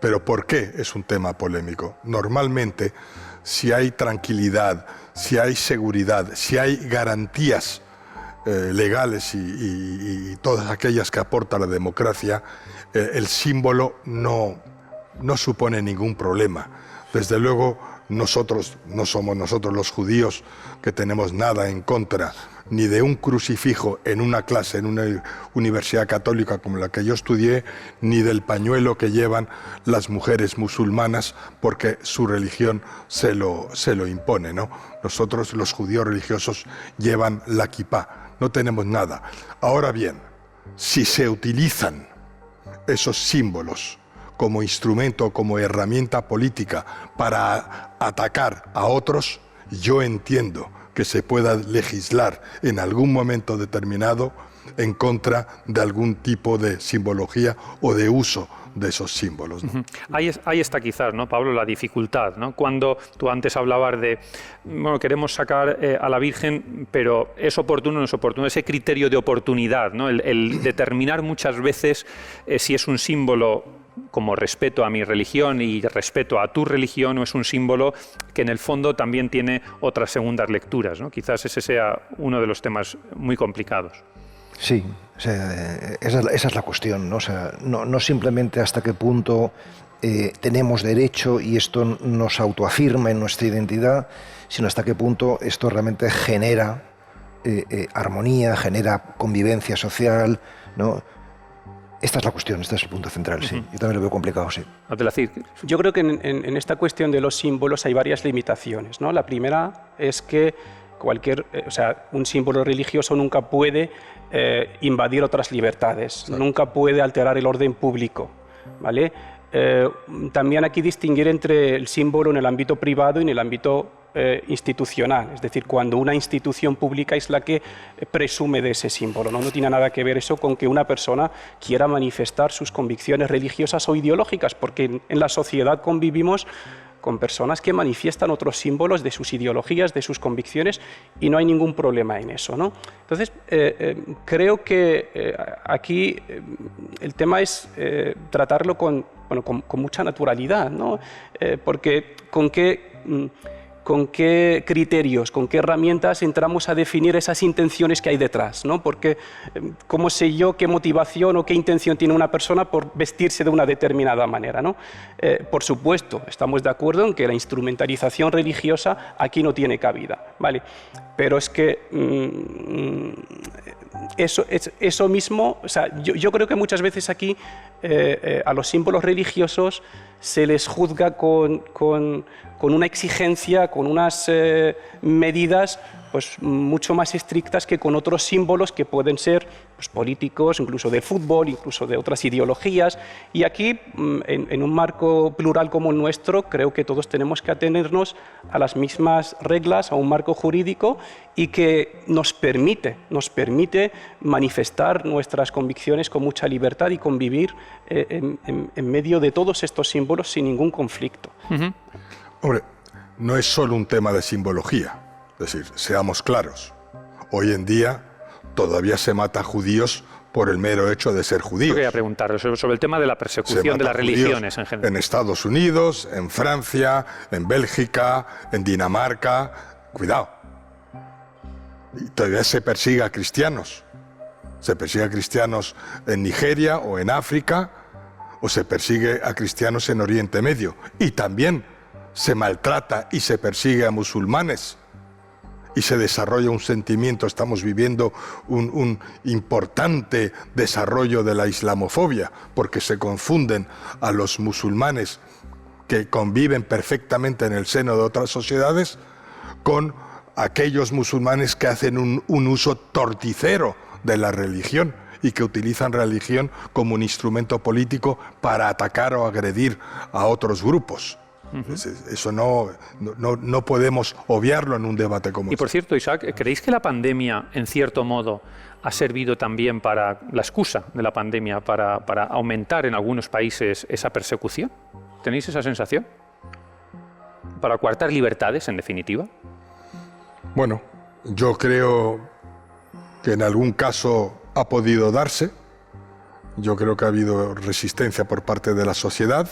¿Pero por qué es un tema polémico? Normalmente, si hay tranquilidad, si hay seguridad, si hay garantías legales y todas aquellas que aporta la democracia, el símbolo no supone ningún problema. Desde luego, nosotros no somos nosotros los judíos que tenemos nada en contra ni de un crucifijo en una clase, en una universidad católica como la que yo estudié, ni del pañuelo que llevan las mujeres musulmanas porque su religión se lo impone, ¿no? Nosotros, los judíos religiosos, llevan la kipá, no tenemos nada. Ahora bien, si se utilizan esos símbolos como instrumento, como herramienta política para atacar a otros, yo entiendo que se pueda legislar en algún momento determinado en contra de algún tipo de simbología o de uso de esos símbolos, ¿no? Ahí está quizás, ¿no, Pablo, la dificultad, ¿no? Cuando tú antes hablabas de, bueno, queremos sacar a la Virgen, pero es oportuno o no es oportuno, ese criterio de oportunidad, ¿no? El determinar muchas veces si es un símbolo como respeto a mi religión y respeto a tu religión, o es un símbolo que en el fondo también tiene otras segundas lecturas, ¿no? Quizás ese sea uno de los temas muy complicados. Sí, o sea, esa es la cuestión, ¿no? O sea, no simplemente hasta qué punto tenemos derecho y esto nos autoafirma en nuestra identidad, sino hasta qué punto esto realmente genera armonía, genera convivencia social, ¿no? Esta es la cuestión, este es el punto central, sí. Yo también lo veo complicado, sí. Abdelaziz. Yo creo que en esta cuestión de los símbolos hay varias limitaciones, ¿no? La primera es que un símbolo religioso nunca puede invadir otras libertades, nunca puede alterar el orden público, ¿vale? También aquí distinguir entre el símbolo en el ámbito privado y en el ámbito institucional, es decir, cuando una institución pública es la que presume de ese símbolo, ¿no? No tiene nada que ver eso con que una persona quiera manifestar sus convicciones religiosas o ideológicas, porque en la sociedad convivimos con personas que manifiestan otros símbolos de sus ideologías, de sus convicciones, y no hay ningún problema en eso, ¿no? Entonces, creo que aquí el tema es tratarlo con mucha naturalidad, ¿no? Porque con qué criterios, con qué herramientas entramos a definir esas intenciones que hay detrás, ¿no? Porque ¿cómo sé yo qué motivación o qué intención tiene una persona por vestirse de una determinada manera, ¿no? Por supuesto, estamos de acuerdo en que la instrumentalización religiosa aquí no tiene cabida, ¿vale? Pero es que eso mismo, o sea, yo creo que muchas veces aquí a los símbolos religiosos se les juzga con una exigencia, con unas medidas pues, mucho más estrictas que con otros símbolos que pueden ser pues, políticos, incluso de fútbol, incluso de otras ideologías. Y aquí, en un marco plural como el nuestro, creo que todos tenemos que atenernos a las mismas reglas, a un marco jurídico y que nos permite manifestar nuestras convicciones con mucha libertad y convivir en medio de todos estos símbolos sin ningún conflicto. Hombre, no es solo un tema de simbología. Es decir, seamos claros, hoy en día todavía se mata a judíos por el mero hecho de ser judíos. Yo quería preguntar sobre el tema de la persecución de las religiones en general. En Estados Unidos, en Francia, en Bélgica, en Dinamarca. Cuidado. Y todavía se persigue a cristianos. Se persigue a cristianos en Nigeria o en África, o se persigue a cristianos en Oriente Medio. Y también se maltrata y se persigue a musulmanes. Y se desarrolla un sentimiento, estamos viviendo un importante desarrollo de la islamofobia, porque se confunden a los musulmanes que conviven perfectamente en el seno de otras sociedades con aquellos musulmanes que hacen un uso torticero de la religión y que utilizan religión como un instrumento político para atacar o agredir a otros grupos. Eso no podemos obviarlo en un debate como este. Y por cierto, Isaac, ¿creéis que la pandemia, en cierto modo, ha servido también para la excusa de la pandemia, para aumentar en algunos países esa persecución? ¿Tenéis esa sensación? ¿Para coartar libertades, en definitiva? Bueno, yo creo que en algún caso ha podido darse. Yo creo que ha habido resistencia por parte de la sociedad.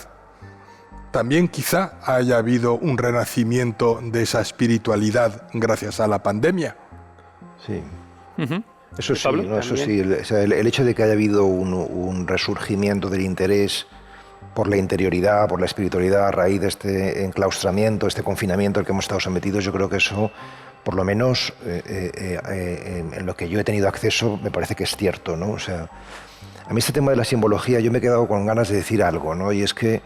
También quizá haya habido un renacimiento de esa espiritualidad gracias a la pandemia. Sí. Eso sí, Pablo, ¿no? Eso sí. El hecho de que haya habido un resurgimiento del interés por la interioridad, por la espiritualidad a raíz de este enclaustramiento, este confinamiento al que hemos estado sometidos, yo creo que eso, por lo menos en lo que yo he tenido acceso, me parece que es cierto, ¿no? O sea, a mí este tema de la simbología, yo me he quedado con ganas de decir algo, ¿no? Y es que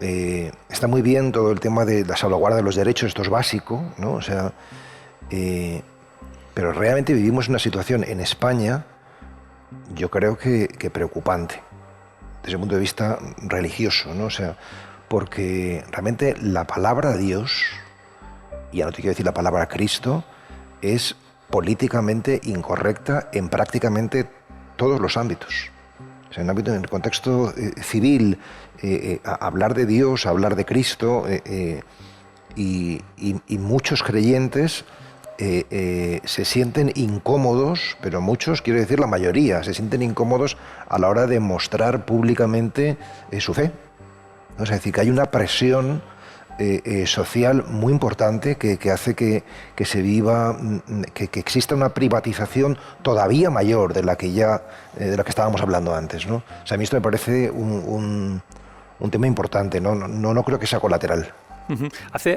está muy bien todo el tema de la salvaguarda de los derechos, esto es básico, ¿no? O sea, pero realmente vivimos una situación en España, yo creo que preocupante, desde el punto de vista religioso, ¿no? O sea, porque realmente la palabra de Dios, y ya no te quiero decir la palabra Cristo, es políticamente incorrecta en prácticamente todos los ámbitos. O sea, en el contexto civil, hablar de Dios, hablar de Cristo, y muchos creyentes se sienten incómodos, pero muchos, quiero decir la mayoría, se sienten incómodos a la hora de mostrar públicamente su fe. O sea, es decir, que hay una presión social muy importante que hace que se viva, que exista una privatización todavía mayor de la que estábamos hablando antes, ¿no? O sea, a mí esto me parece un tema importante, no creo que sea colateral. Sí,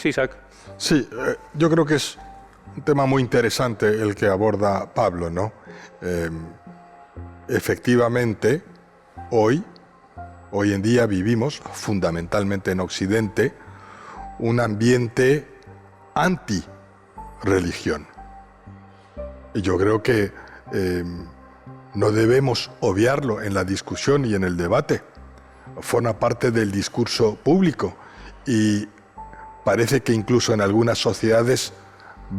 Isaac. Sí, yo creo que es un tema muy interesante el que aborda Pablo, ¿no? Efectivamente, hoy en día vivimos, fundamentalmente en Occidente, un ambiente anti-religión. Y yo creo que no debemos obviarlo en la discusión y en el debate. Forma parte del discurso público y parece que incluso en algunas sociedades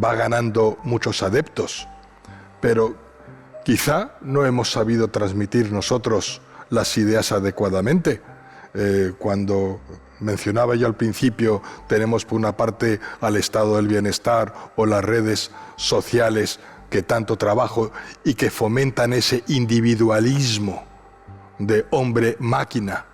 va ganando muchos adeptos. Pero quizá no hemos sabido transmitir nosotros las ideas adecuadamente. Cuando mencionaba yo al principio, tenemos por una parte al estado del bienestar o las redes sociales que tanto trabajo y que fomentan ese individualismo de hombre-máquina.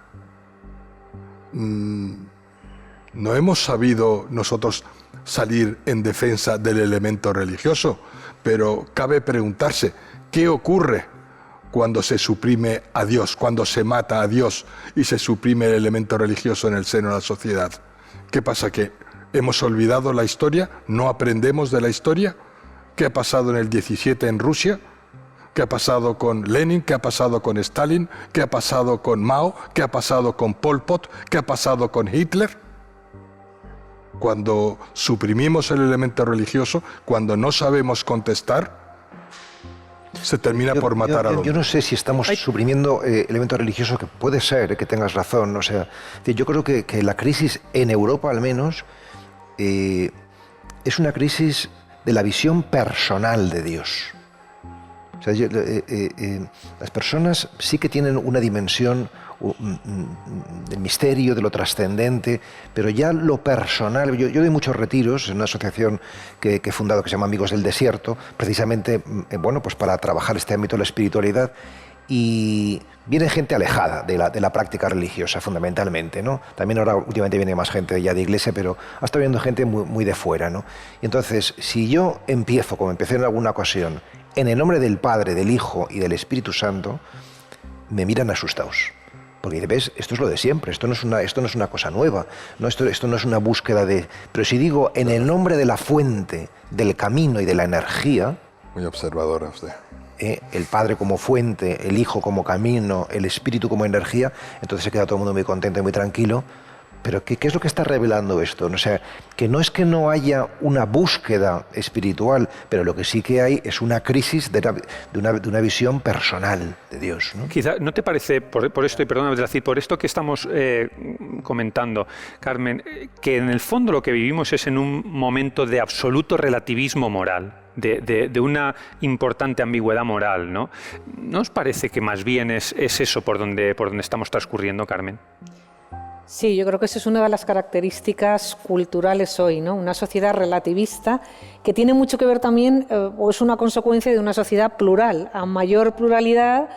No hemos sabido nosotros salir en defensa del elemento religioso, pero cabe preguntarse, ¿qué ocurre cuando se suprime a Dios, cuando se mata a Dios y se suprime el elemento religioso en el seno de la sociedad? ¿Qué pasa? ¿Que hemos olvidado la historia? ¿No aprendemos de la historia? ¿Qué ha pasado en el 17 en Rusia? ¿Qué ha pasado con Lenin? ¿Qué ha pasado con Stalin? ¿Qué ha pasado con Mao? ¿Qué ha pasado con Pol Pot? ¿Qué ha pasado con Hitler? Cuando suprimimos el elemento religioso, cuando no sabemos contestar, se termina por matar al hombre. Yo no sé si estamos suprimiendo elementos religiosos, que puede ser que tengas razón. O sea, yo creo que la crisis en Europa, al menos, es una crisis de la visión personal de Dios. O sea, las personas sí que tienen una dimensión del misterio, de lo trascendente, pero ya lo personal. Yo doy muchos retiros en una asociación que he fundado que se llama Amigos del Desierto, precisamente pues para trabajar este ámbito de la espiritualidad. y viene gente alejada de la práctica religiosa, fundamentalmente, ¿no? También ahora últimamente viene más gente ya de iglesia, pero ha estado viendo gente muy de fuera, ¿no? Y entonces, si yo empiezo, como empecé en alguna ocasión, en el nombre del Padre, del Hijo y del Espíritu Santo, me miran asustados. Porque dice, ves, esto es lo de siempre, esto no es una cosa nueva, ¿no? Esto no es una búsqueda de... Pero si digo, en el nombre de la fuente, del camino y de la energía... Muy observadora usted. El Padre como fuente, el Hijo como camino, el Espíritu como energía, entonces se queda todo el mundo muy contento y muy tranquilo. Pero ¿qué es lo que está revelando esto? O sea, que no es que no haya una búsqueda espiritual, pero lo que sí que hay es una crisis de una visión personal de Dios, ¿no? Quizá, ¿no te parece, por esto, y perdóname, decir, por esto que estamos comentando, Carmen, que en el fondo lo que vivimos es en un momento de absoluto relativismo moral? De una importante ambigüedad moral, ¿no? ¿No os parece que más bien es eso por donde estamos transcurriendo, Carmen? Sí, yo creo que esa es una de las características culturales hoy, ¿no? Una sociedad relativista que tiene mucho que ver también, o es una consecuencia de una sociedad plural. A mayor pluralidad,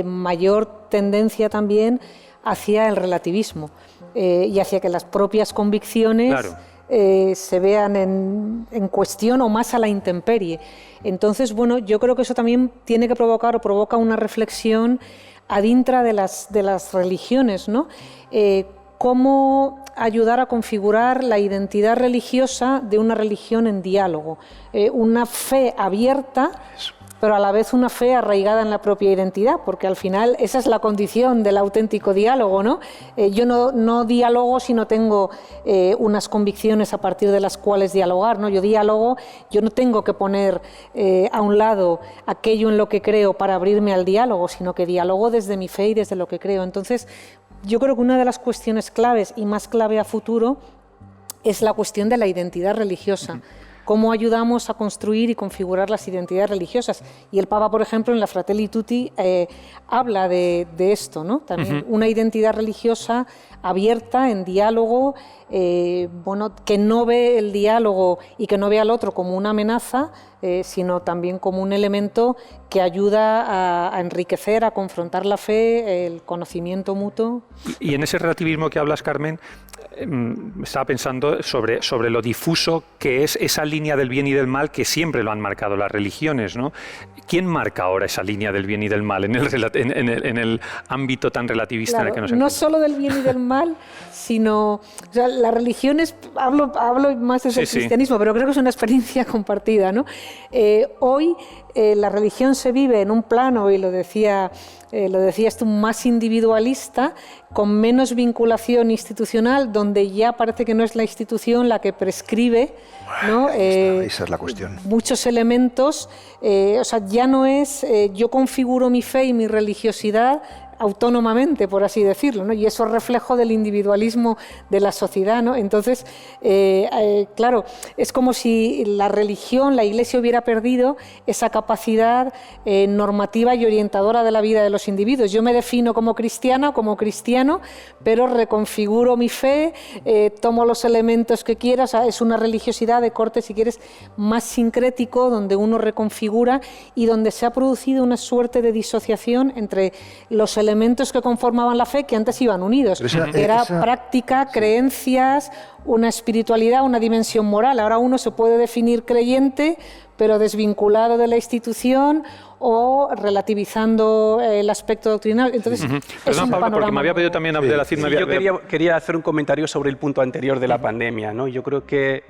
mayor tendencia también hacia el relativismo y hacia que las propias convicciones... Claro. Se vean en cuestión o más a la intemperie. Entonces, bueno, yo creo que eso también tiene que provocar o provoca una reflexión ad intra de las religiones, ¿no? Cómo ayudar a configurar la identidad religiosa de una religión en diálogo. Una fe abierta, pero a la vez una fe arraigada en la propia identidad, porque al final esa es la condición del auténtico diálogo, ¿no? Yo no diálogo si no tengo unas convicciones a partir de las cuales dialogar, ¿no? Yo diálogo, yo no tengo que poner a un lado aquello en lo que creo para abrirme al diálogo, sino que dialogo desde mi fe y desde lo que creo. Entonces, yo creo que una de las cuestiones claves y más clave a futuro es la cuestión de la identidad religiosa. Cómo ayudamos a construir y configurar las identidades religiosas. Y el Papa, por ejemplo, en la Fratelli Tutti habla de esto, ¿no? También una identidad religiosa abierta, en diálogo, bueno, que no ve el diálogo y que no ve al otro como una amenaza, sino también como un elemento que ayuda a enriquecer, a confrontar la fe, el conocimiento mutuo. Y en ese relativismo que hablas, Carmen, estaba pensando sobre lo difuso que es esa línea del bien y del mal que siempre lo han marcado las religiones, ¿no? ¿Quién marca ahora esa línea del bien y del mal en el ámbito tan relativista en el que nos encontramos? No solo del bien y del mal, sino... O sea, las religiones, hablo más desde el cristianismo, pero creo que es una experiencia compartida, ¿no? Hoy la religión se vive en un plano, y lo decías tú, más individualista, con menos vinculación institucional, donde ya parece que no es la institución la que prescribe, ¿no? Esa es la cuestión. Muchos elementos, o sea, ya no es yo configuro mi fe y mi religiosidad autónomamente, por así decirlo, ¿no? Y eso es reflejo del individualismo de la sociedad, ¿no? Entonces, claro, es como si la religión, la Iglesia hubiera perdido esa capacidad normativa y orientadora de la vida de los individuos. Yo me defino como cristiana o como cristiano, pero reconfiguro mi fe, tomo los elementos que quiera, o sea, es una religiosidad de corte, si quieres, más sincrético, donde uno reconfigura y donde se ha producido una suerte de disociación entre los elementos que conformaban la fe, que antes iban unidos. Era práctica, creencias, una espiritualidad, una dimensión moral. Ahora uno se puede definir creyente, pero desvinculado de la institución o relativizando el aspecto doctrinal. Entonces, es un Pablo, porque me había pedido también Abdelazid. Yo quería hacer un comentario sobre el punto anterior de la pandemia, ¿no? Yo creo que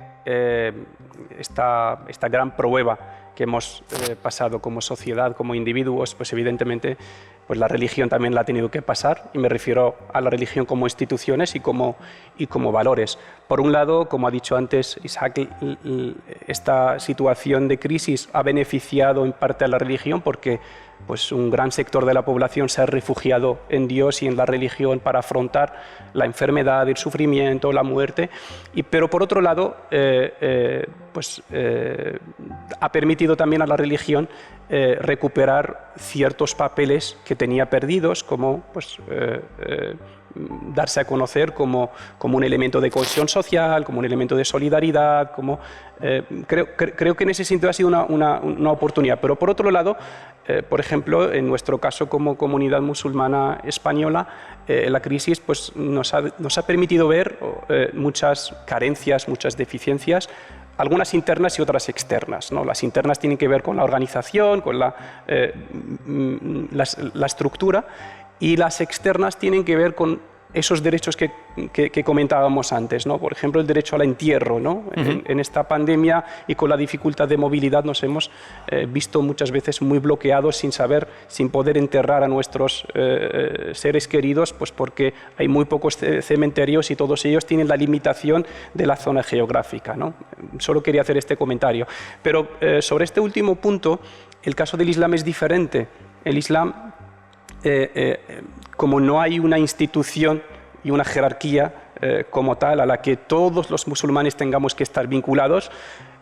esta gran prueba que hemos pasado como sociedad, como individuos, pues evidentemente pues la religión también la ha tenido que pasar, y me refiero a la religión como instituciones y como valores. Por un lado, como ha dicho antes Isaac, esta situación de crisis ha beneficiado en parte a la religión porque pues un gran sector de la población se ha refugiado en Dios y en la religión para afrontar la enfermedad, el sufrimiento, la muerte, pero por otro lado ha permitido también a la religión recuperar ciertos papeles que tenía perdidos, como darse a conocer como un elemento de cohesión social, como un elemento de solidaridad, creo que en ese sentido ha sido una oportunidad. Pero por otro lado, Por ejemplo, en nuestro caso como comunidad musulmana española, la crisis pues, nos ha permitido ver muchas carencias, muchas deficiencias, algunas internas y otras externas, ¿no? Las internas tienen que ver con la organización, con la estructura, y las externas tienen que ver con esos derechos que comentábamos antes, ¿no? Por ejemplo, el derecho al entierro, ¿no? En esta pandemia y con la dificultad de movilidad nos hemos visto muchas veces muy bloqueados sin poder enterrar a nuestros seres queridos, pues porque hay muy pocos cementerios y todos ellos tienen la limitación de la zona geográfica, ¿no? Solo quería hacer este comentario. Pero sobre este último punto, el caso del Islam es diferente. El Islam, como no hay una institución y una jerarquía como tal a la que todos los musulmanes tengamos que estar vinculados,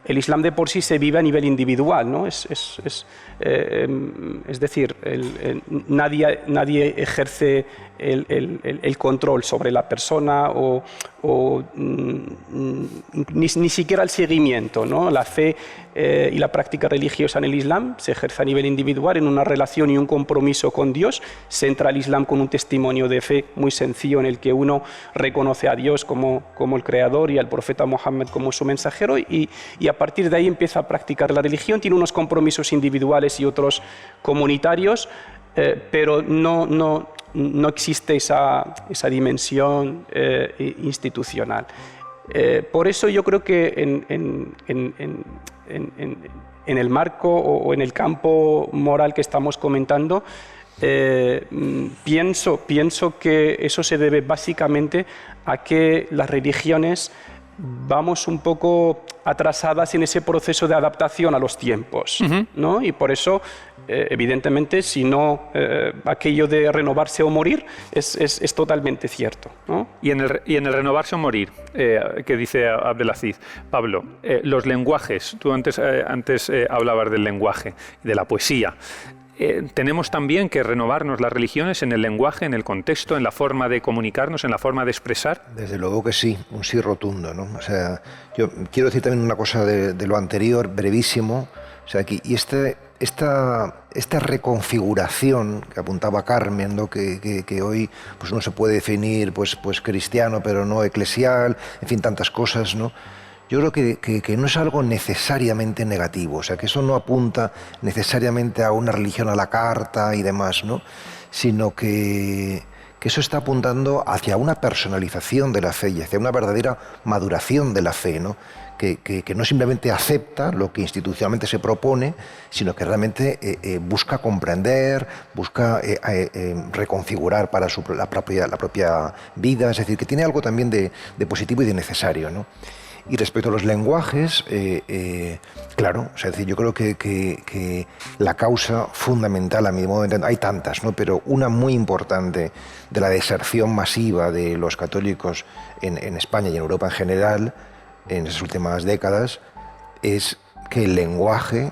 el Islam de por sí se vive a nivel individual, ¿no? Es decir, nadie ejerce el control sobre la persona o ni siquiera el seguimiento, ¿no? La fe y la práctica religiosa en el Islam se ejerce a nivel individual en una relación y un compromiso con Dios. Se entra al Islam con un testimonio de fe muy sencillo en el que uno reconoce a Dios como el creador y al profeta Mohammed como su mensajero y a partir de ahí empieza a practicar la religión. Tiene unos compromisos individuales y otros comunitarios, pero no existe esa dimensión institucional. Por eso yo creo que en el marco o en el campo moral que estamos comentando, pienso que eso se debe básicamente a que las religiones vamos un poco atrasadas en ese proceso de adaptación a los tiempos, ¿no? Y por eso, evidentemente, si no, aquello de renovarse o morir es totalmente cierto, ¿no? Y en el renovarse o morir, que dice Abdelaziz, Pablo, los lenguajes, tú antes hablabas del lenguaje, de la poesía. Tenemos también que renovarnos las religiones en el lenguaje, en el contexto, en la forma de comunicarnos, en la forma de expresar. Desde luego que sí, un sí rotundo, ¿no? O sea, yo quiero decir también una cosa de lo anterior, brevísimo. O sea, y esta reconfiguración que apuntaba Carmen, ¿no? que hoy pues uno se puede definir pues cristiano, pero no eclesial, en fin, tantas cosas, ¿no? Yo creo que no es algo necesariamente negativo, o sea, que eso no apunta necesariamente a una religión a la carta y demás, ¿no? Sino que eso está apuntando hacia una personalización de la fe y hacia una verdadera maduración de la fe, ¿no? Que no simplemente acepta lo que institucionalmente se propone, sino que realmente busca comprender, busca reconfigurar para la propia vida, es decir, que tiene algo también de positivo y de necesario, ¿no? Y respecto a los lenguajes, claro, o sea, es decir, yo creo que la causa fundamental, a mi modo de entender, hay tantas, ¿no? Pero una muy importante de la deserción masiva de los católicos en España y en Europa en general, en esas últimas décadas, es que el lenguaje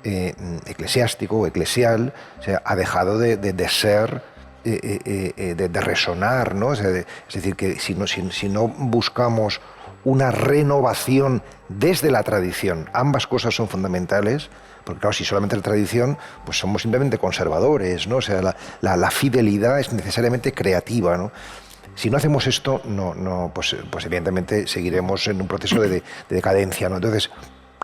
eclesiástico o eclesial, o sea, ha dejado de ser, de resonar, ¿no? O sea, es decir, que si no buscamos una renovación desde la tradición. Ambas cosas son fundamentales, porque claro, si solamente la tradición, pues somos simplemente conservadores, ¿no? O sea, la fidelidad es necesariamente creativa, ¿no? Si no hacemos esto, pues evidentemente seguiremos en un proceso de decadencia, ¿no? Entonces,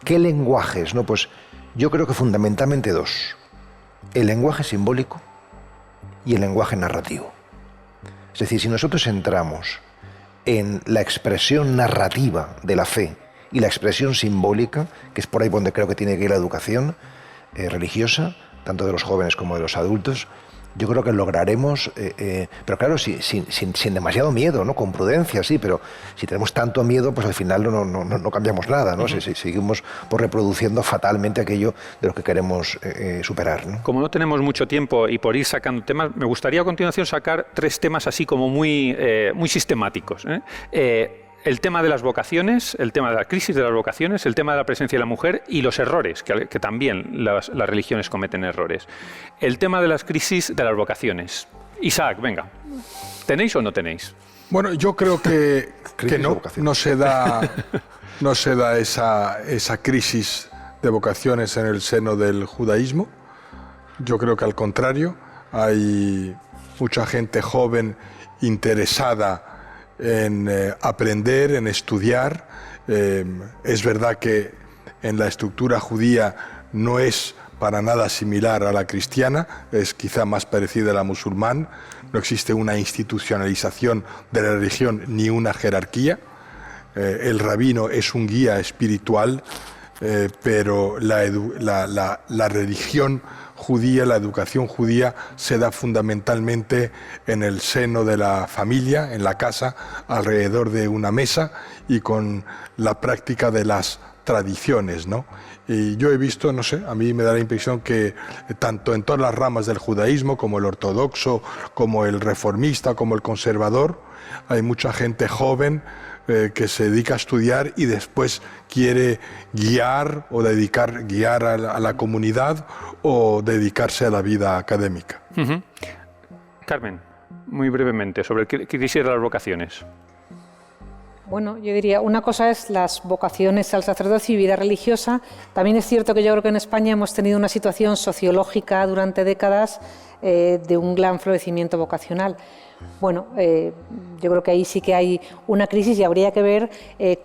¿qué lenguajes? ¿No? Pues yo creo que fundamentalmente dos. El lenguaje simbólico y el lenguaje narrativo. Es decir, si nosotros entramos en la expresión narrativa de la fe y la expresión simbólica, que es por ahí donde creo que tiene que ir la educación religiosa, tanto de los jóvenes como de los adultos, yo creo que lograremos, pero claro, sin demasiado miedo, ¿no? Con prudencia, sí, pero si tenemos tanto miedo, pues al final no cambiamos nada, ¿no? Si seguimos reproduciendo fatalmente aquello de lo que queremos superar, ¿no? Como no tenemos mucho tiempo y por ir sacando temas, me gustaría a continuación sacar tres temas así como muy sistemáticos, el tema de las vocaciones, el tema de la crisis de las vocaciones, el tema de la presencia de la mujer y los errores, que también las religiones cometen errores. El tema de las crisis de las vocaciones. Isaac, venga, ¿tenéis o no tenéis? Bueno, yo creo que no se da esa crisis de vocaciones en el seno del judaísmo. Yo creo que al contrario, hay mucha gente joven interesada en aprender, en estudiar. Es verdad que en la estructura judía no es para nada similar a la cristiana, es quizá más parecida a la musulmán. No existe una institucionalización de la religión ni una jerarquía. El rabino es un guía espiritual, pero la religión judía, la educación judía se da fundamentalmente en el seno de la familia, en la casa, alrededor de una mesa y con la práctica de las tradiciones, ¿no? Y yo he visto, no sé, a mí me da la impresión que tanto en todas las ramas del judaísmo, como el ortodoxo, como el reformista, como el conservador, hay mucha gente joven que se dedica a estudiar y después quiere guiar a la comunidad o dedicarse a la vida académica. Uh-huh. Carmen, muy brevemente, sobre el crisis de las vocaciones. Bueno, yo diría, una cosa es las vocaciones al sacerdocio y vida religiosa. También es cierto que yo creo que en España hemos tenido una situación sociológica durante décadas de un gran florecimiento vocacional. Bueno, yo creo que ahí sí que hay una crisis y habría que ver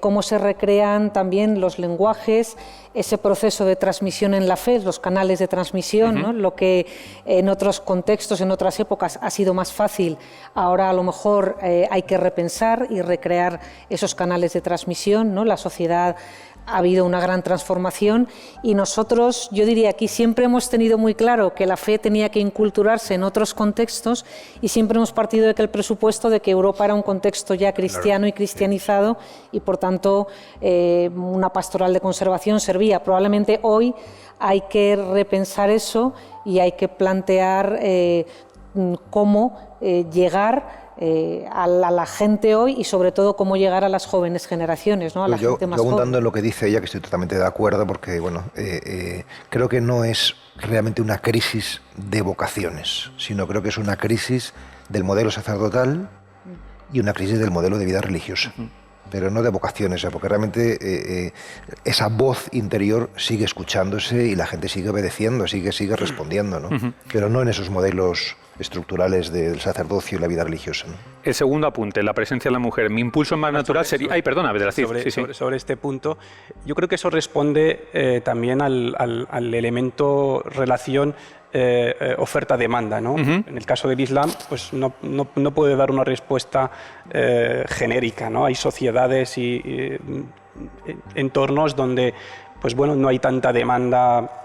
cómo se recrean también los lenguajes, ese proceso de transmisión en la fe, los canales de transmisión, ¿no? Lo que en otros contextos, en otras épocas ha sido más fácil, ahora a lo mejor hay que repensar y recrear esos canales de transmisión, ¿no? La sociedad ha habido una gran transformación y nosotros, yo diría, aquí siempre hemos tenido muy claro que la fe tenía que inculturarse en otros contextos y siempre hemos partido de que el presupuesto de que Europa era un contexto ya cristiano y cristianizado y por tanto una pastoral de conservación servía. Probablemente hoy hay que repensar eso y hay que plantear cómo llegar a la gente hoy y sobre todo cómo llegar a las jóvenes generaciones, ¿no? A la gente más abundando joven. en lo que dice ella, que estoy totalmente de acuerdo, porque bueno, creo que no es realmente una crisis de vocaciones, sino creo que es una crisis del modelo sacerdotal y una crisis del modelo de vida religiosa. Pero no de vocaciones, porque realmente esa voz interior sigue escuchándose y la gente sigue obedeciendo, sigue respondiendo, ¿no? Pero no en esos modelos estructurales del sacerdocio y la vida religiosa, ¿no? El segundo apunte, la presencia de la mujer. Mi impulso más natural sería... Ay, perdona, Abdelazid. Sobre este punto, yo creo que eso responde también al elemento relación oferta-demanda, ¿no? En el caso del Islam, pues no puede dar una respuesta genérica, ¿no? Hay sociedades y entornos donde, pues bueno, no hay tanta demanda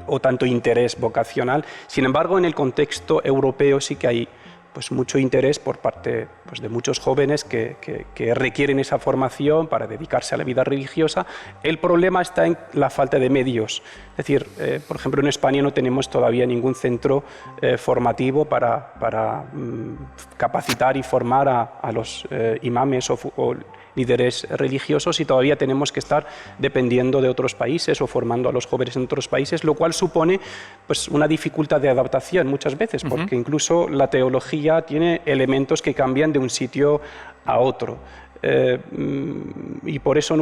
o tanto interés vocacional. Sin embargo, en el contexto europeo sí que hay pues mucho interés por parte pues de muchos jóvenes que requieren esa formación para dedicarse a la vida religiosa. El problema está en la falta de medios. Es decir, por ejemplo, en España no tenemos todavía ningún centro formativo para capacitar y formar a los imames o líderes religiosos y todavía tenemos que estar dependiendo de otros países o formando a los jóvenes en otros países, lo cual supone pues, una dificultad de adaptación muchas veces, porque incluso la teología tiene elementos que cambian de un sitio a otro. Y por eso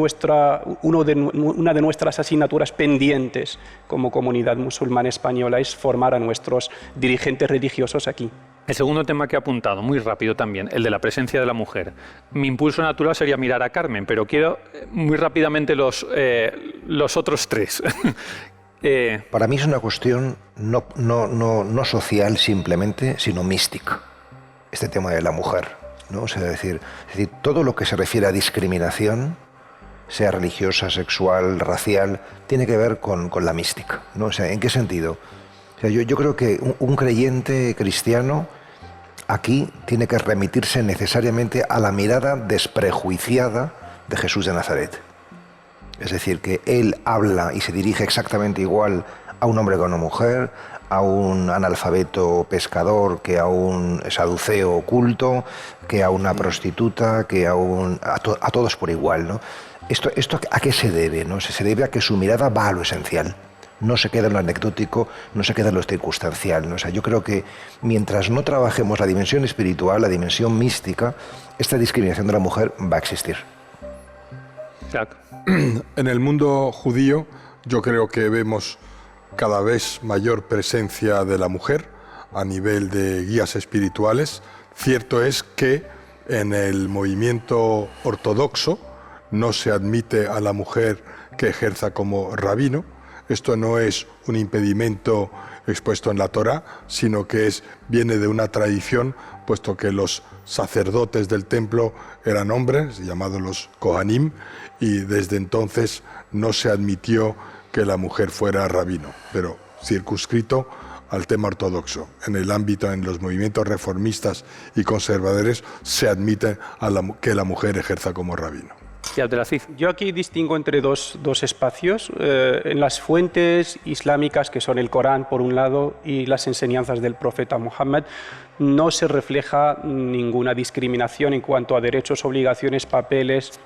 una de nuestras asignaturas pendientes como comunidad musulmana española es formar a nuestros dirigentes religiosos aquí. El segundo tema que he apuntado, muy rápido también, el de la presencia de la mujer. Mi impulso natural sería mirar a Carmen, pero quiero muy rápidamente los otros tres. Para mí es una cuestión no social simplemente, sino mística, este tema de la mujer, ¿no? O sea, es decir, todo lo que se refiere a discriminación, sea religiosa, sexual, racial, tiene que ver con la mística, ¿no? O sea, ¿en qué sentido? O sea, yo creo que un creyente cristiano aquí tiene que remitirse necesariamente a la mirada desprejuiciada de Jesús de Nazaret. Es decir, que él habla y se dirige exactamente igual a un hombre que a una mujer, a un analfabeto pescador, que a un saduceo oculto, que a una prostituta, que a todos por igual, ¿no? ¿Esto a qué se debe, no? Se debe a que su mirada va a lo esencial. No se queda en lo anecdótico, no se queda en lo circunstancial, ¿no? O sea, yo creo que mientras no trabajemos la dimensión espiritual, la dimensión mística, esta discriminación de la mujer va a existir. En el mundo judío yo creo que vemos cada vez mayor presencia de la mujer a nivel de guías espirituales. Cierto es que en el movimiento ortodoxo no se admite a la mujer que ejerza como rabino. Esto no es un impedimento expuesto en la Torá, sino que viene de una tradición, puesto que los sacerdotes del templo eran hombres, llamados los Kohanim, y desde entonces no se admitió que la mujer fuera rabino, pero circunscrito al tema ortodoxo. En el ámbito, en los movimientos reformistas y conservadores, se admite que la mujer ejerza como rabino. Y Abdelaziz. Yo aquí distingo entre dos espacios. En las fuentes islámicas, que son el Corán por un lado y las enseñanzas del profeta Muhammad, no se refleja ninguna discriminación en cuanto a derechos, obligaciones, papeles,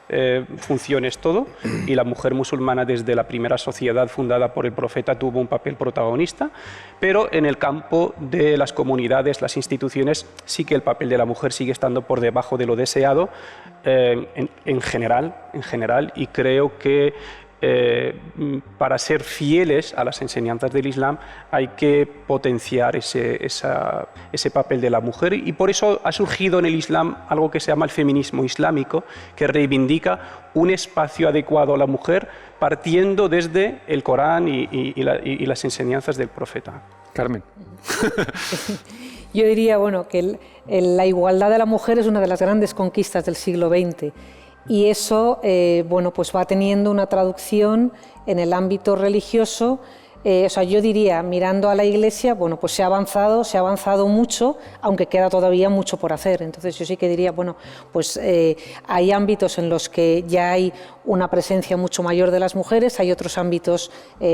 funciones, todo. Y la mujer musulmana desde la primera sociedad fundada por el profeta tuvo un papel protagonista. Pero en el campo de las comunidades, las instituciones, sí que el papel de la mujer sigue estando por debajo de lo deseado en general, y creo que para ser fieles a las enseñanzas del Islam hay que potenciar ese papel de la mujer, y por eso ha surgido en el Islam algo que se llama el feminismo islámico, que reivindica un espacio adecuado a la mujer partiendo desde el Corán y las enseñanzas del profeta. Carmen. Yo diría, bueno, que la igualdad de la mujer es una de las grandes conquistas del siglo XX. Y eso, bueno, pues va teniendo una traducción en el ámbito religioso. O sea, yo diría, mirando a la Iglesia, bueno, pues se ha avanzado mucho, aunque queda todavía mucho por hacer. Entonces yo sí que diría, bueno, pues hay ámbitos en los que ya hay una presencia mucho mayor de las mujeres, hay otros ámbitos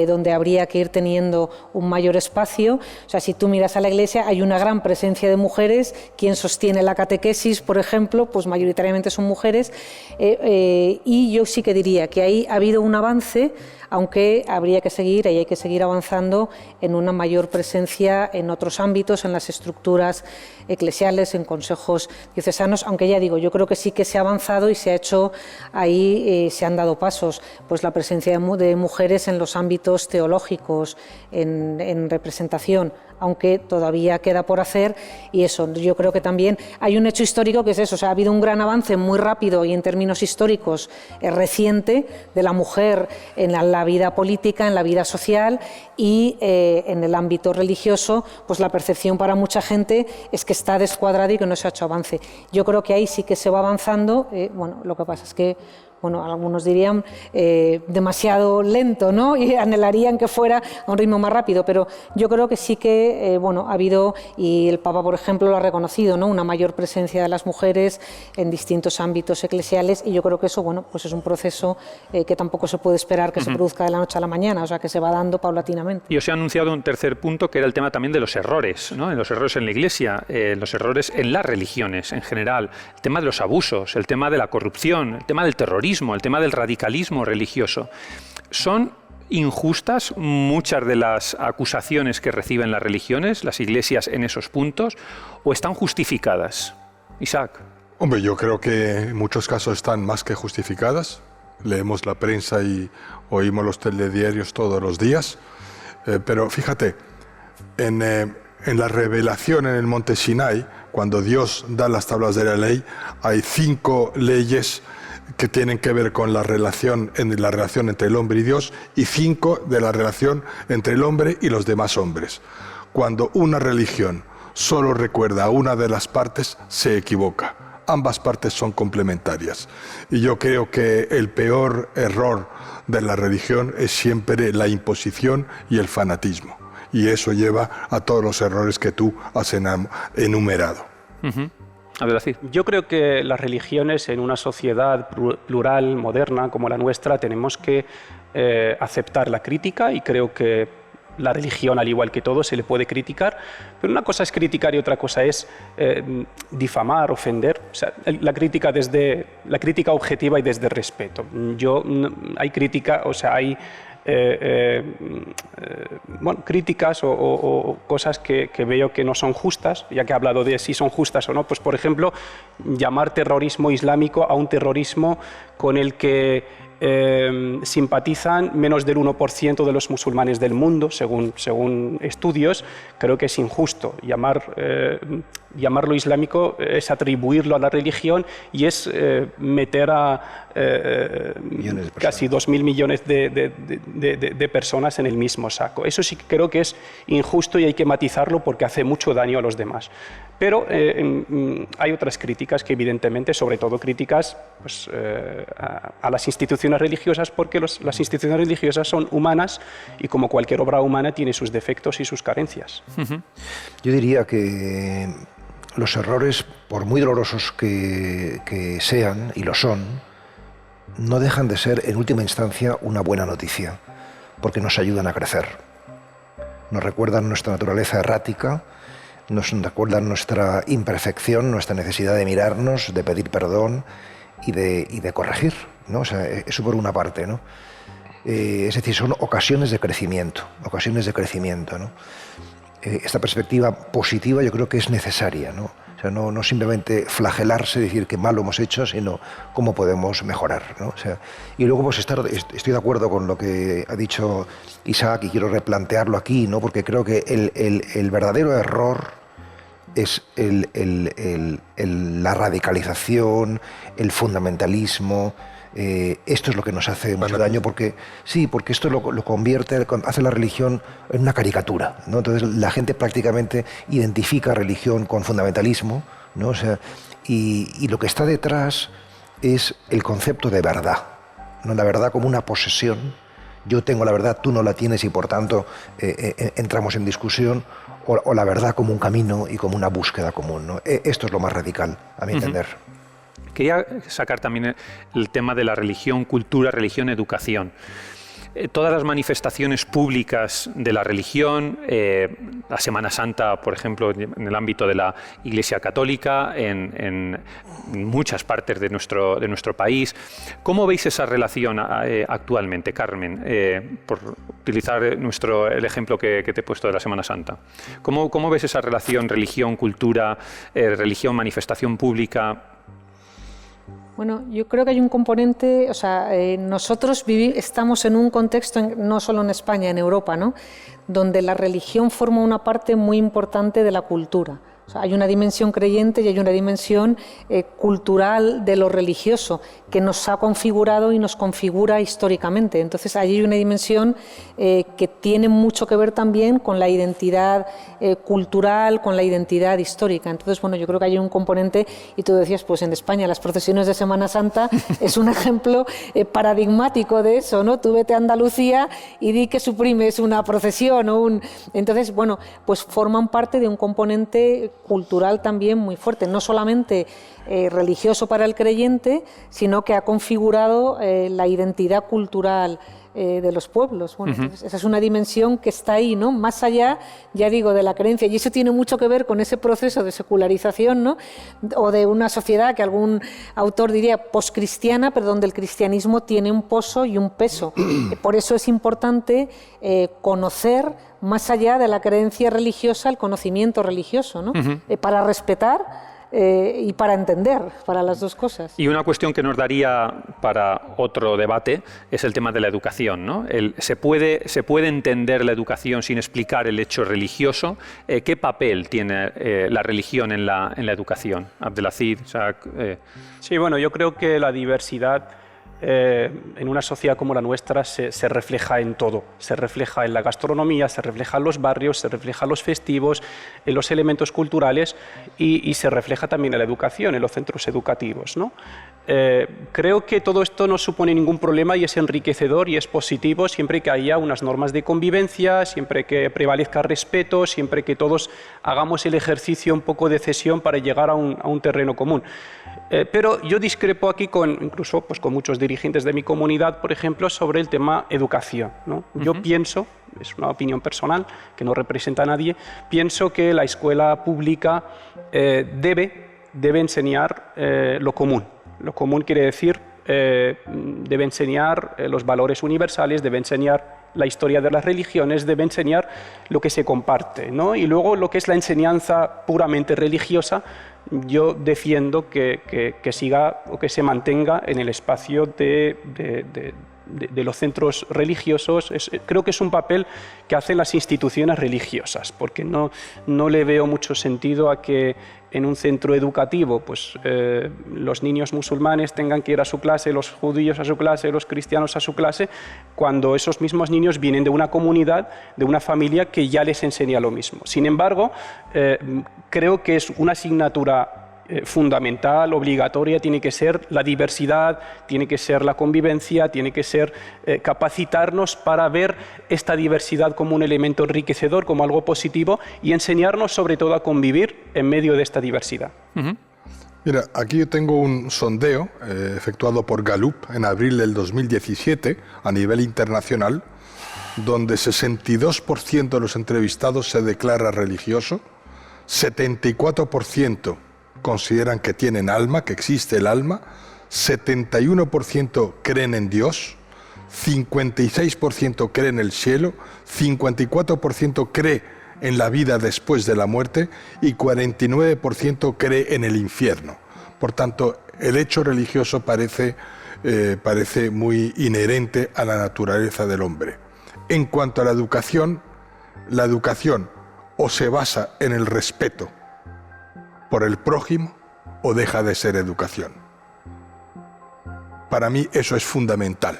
donde habría que ir teniendo un mayor espacio. O sea, si tú miras a la Iglesia, hay una gran presencia de mujeres. Quien sostiene la catequesis, por ejemplo, pues mayoritariamente son mujeres. Y yo sí que diría que ahí ha habido un avance, aunque habría que seguir, y hay que seguir avanzando en una mayor presencia en otros ámbitos, en las estructuras eclesiales, en consejos diocesanos, aunque ya digo, yo creo que sí que se ha avanzado y se ha hecho ahí, se han dado pasos, pues la presencia de mujeres en los ámbitos teológicos, en representación, aunque todavía queda por hacer, y eso, yo creo que también hay un hecho histórico que es eso, o sea, ha habido un gran avance muy rápido y en términos históricos reciente de la mujer en la vida política, en la vida social, y en el ámbito religioso, pues la percepción para mucha gente es que está descuadrada y que no se ha hecho avance. Yo creo que ahí sí que se va avanzando, bueno, lo que pasa es que bueno, algunos dirían demasiado lento, ¿no? Y anhelarían que fuera a un ritmo más rápido, pero yo creo que sí que, bueno, ha habido, y el Papa, por ejemplo, lo ha reconocido, ¿no? Una mayor presencia de las mujeres en distintos ámbitos eclesiales, y yo creo que eso, bueno, pues es un proceso que tampoco se puede esperar que se produzca de la noche a la mañana, o sea, que se va dando paulatinamente. Y os he anunciado un tercer punto, que era el tema también de los errores, ¿no? Los errores en la Iglesia, los errores en las religiones en general, el tema de los abusos, el tema de la corrupción, el tema del terrorismo, el tema del radicalismo religioso. ¿Son injustas muchas de las acusaciones que reciben las religiones, las iglesias, en esos puntos, o están justificadas? Isaac. Hombre, yo creo que en muchos casos están más que justificadas. Leemos la prensa y oímos los telediarios todos los días. Pero fíjate, en la revelación en el monte Sinai, cuando Dios da las tablas de la ley, hay 5 leyes que tienen que ver con la relación entre el hombre y Dios, y 5 de la relación entre el hombre y los demás hombres. Cuando una religión solo recuerda a una de las partes, se equivoca. Ambas partes son complementarias. Y yo creo que el peor error de la religión es siempre la imposición y el fanatismo. Y eso lleva a todos los errores que tú has enumerado. Yo creo que las religiones en una sociedad plural, moderna como la nuestra, tenemos que aceptar la crítica, y creo que la religión, al igual que todo, se le puede criticar, pero una cosa es criticar y otra cosa es difamar, ofender. O sea, la crítica objetiva y desde respeto. Hay crítica, o sea, hay bueno, críticas o cosas que veo que no son justas, ya que he hablado de si son justas o no. Pues, por ejemplo, llamar terrorismo islámico a un terrorismo con el que simpatizan menos del 1% de los musulmanes del mundo, según estudios. Creo que es injusto llamarlo islámico, es atribuirlo a la religión y es meter a casi 2.000 millones de personas en el mismo saco. Eso sí que creo que es injusto y hay que matizarlo porque hace mucho daño a los demás. Pero hay otras críticas que evidentemente, sobre todo críticas pues, a las instituciones religiosas, porque las instituciones religiosas son humanas y como cualquier obra humana tiene sus defectos y sus carencias. Yo diría que los errores, por muy dolorosos que sean, y lo son, no dejan de ser en última instancia una buena noticia, porque nos ayudan a crecer. Nos recuerdan nuestra naturaleza errática, nos recuerdan nuestra imperfección, nuestra necesidad de mirarnos, de pedir perdón y de corregir, ¿no? O sea, eso por una parte, ¿no? Es decir, son ocasiones de crecimiento, ¿no? Esta perspectiva positiva yo creo que es necesaria, ¿no? O sea, no simplemente flagelarse, decir que mal lo hemos hecho, sino cómo podemos mejorar, ¿no? O sea, y luego pues estoy de acuerdo con lo que ha dicho Isaac y quiero replantearlo aquí, ¿no? Porque creo que el verdadero error es la radicalización, el fundamentalismo. Esto es lo que nos hace mucho daño, porque esto lo convierte, hace la religión en una caricatura, ¿no? Entonces la gente prácticamente identifica religión con fundamentalismo, ¿no? O sea, y lo que está detrás es el concepto de verdad, ¿no? La verdad como una posesión. Yo tengo la verdad, tú no la tienes y por tanto entramos en discusión, o la verdad como un camino y como una búsqueda común, ¿no? Esto es lo más radical, a mi entender. Quería sacar también el tema de la religión, cultura, religión, educación. Todas las manifestaciones públicas de la religión, la Semana Santa, por ejemplo, en el ámbito de la Iglesia Católica, en muchas partes de nuestro país. ¿Cómo veis esa relación actualmente, Carmen? Por utilizar el ejemplo que te he puesto de la Semana Santa. ¿Cómo ves esa relación religión, cultura, religión, manifestación pública? Bueno, yo creo que hay un componente, o sea, nosotros estamos en un contexto, no solo en España, en Europa, ¿no?, donde la religión forma una parte muy importante de la cultura. O sea, hay una dimensión creyente y hay una dimensión cultural de lo religioso que nos ha configurado y nos configura históricamente. Entonces, ahí hay una dimensión que tiene mucho que ver también con la identidad cultural, con la identidad histórica. Entonces, bueno, yo creo que hay un componente, y tú decías, pues en España las procesiones de Semana Santa es un ejemplo paradigmático de eso, ¿no? Tú vete a Andalucía y di que suprimes una procesión o Entonces, bueno, pues forman parte de un componente cultural también muy fuerte, no solamente religioso para el creyente, sino que ha configurado la identidad cultural de los pueblos. Bueno, entonces, esa es una dimensión que está ahí, ¿no?, más allá, ya digo, de la creencia, y eso tiene mucho que ver con ese proceso de secularización, ¿no?, o de una sociedad que algún autor diría poscristiana, pero donde el cristianismo tiene un pozo y un peso. Por eso es importante conocer más allá de la creencia religiosa, el conocimiento religioso, ¿no? Para respetar y para entender, para las dos cosas. Y una cuestión que nos daría para otro debate es el tema de la educación, ¿no? ¿Se puede entender la educación sin explicar el hecho religioso? ¿Qué papel tiene la religión en la educación? Abdelazid, Isaac. Sí, bueno, yo creo que la diversidad en una sociedad como la nuestra se refleja en todo, se refleja en la gastronomía, se refleja en los barrios, se refleja en los festivos, en los elementos culturales y se refleja también en la educación, en los centros educativos, ¿no? Creo que todo esto no supone ningún problema y es enriquecedor y es positivo siempre que haya unas normas de convivencia, siempre que prevalezca respeto, siempre que todos hagamos el ejercicio un poco de cesión para llegar a un terreno común. Pero yo discrepo aquí incluso pues, con muchos dirigentes de mi comunidad, por ejemplo, sobre el tema educación, ¿no? Yo pienso, es una opinión personal que no representa a nadie, pienso que la escuela pública debe enseñar lo común. Lo común quiere decir, debe enseñar los valores universales, debe enseñar la historia de las religiones debe enseñar lo que se comparte, ¿no? Y luego lo que es la enseñanza puramente religiosa, yo defiendo que siga o que se mantenga en el espacio de los centros religiosos. Creo que es un papel que hacen las instituciones religiosas, porque no le veo mucho sentido a que en un centro educativo pues, los niños musulmanes tengan que ir a su clase, los judíos a su clase, los cristianos a su clase, cuando esos mismos niños vienen de una comunidad, de una familia que ya les enseña lo mismo. Sin embargo, creo que es una asignatura fundamental, obligatoria, tiene que ser la diversidad, tiene que ser la convivencia, tiene que ser capacitarnos para ver esta diversidad como un elemento enriquecedor, como algo positivo, y enseñarnos sobre todo a convivir en medio de esta diversidad. Mira, aquí yo tengo un sondeo efectuado por Gallup en abril del 2017 a nivel internacional, donde 62% de los entrevistados se declara religioso, 74% consideran que tienen alma, que existe el alma, 71% creen en Dios, 56% creen en el cielo, 54% cree en la vida después de la muerte y 49% cree en el infierno. Por tanto, el hecho religioso parece muy inherente a la naturaleza del hombre. En cuanto a la educación o se basa en el respeto por el prójimo o deja de ser educación. Para mí eso es fundamental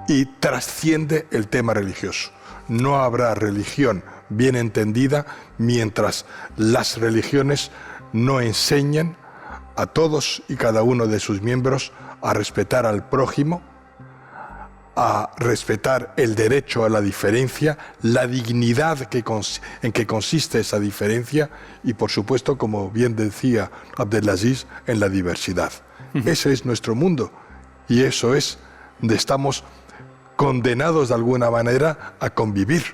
y trasciende el tema religioso. No habrá religión bien entendida mientras las religiones no enseñen a todos y cada uno de sus miembros a respetar al prójimo, a respetar el derecho a la diferencia, la dignidad en que consiste esa diferencia y, por supuesto, como bien decía Abdelaziz, en la diversidad. Ese es nuestro mundo y eso es donde estamos condenados de alguna manera a convivir,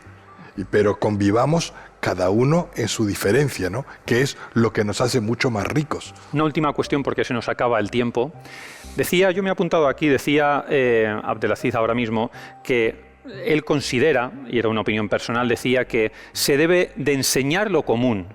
pero convivamos cada uno en su diferencia, ¿no? Que es lo que nos hace mucho más ricos. Una última cuestión porque se nos acaba el tiempo. Yo me he apuntado aquí, decía Abdelaziz ahora mismo, que él considera, y era una opinión personal, decía que se debe de enseñar lo común.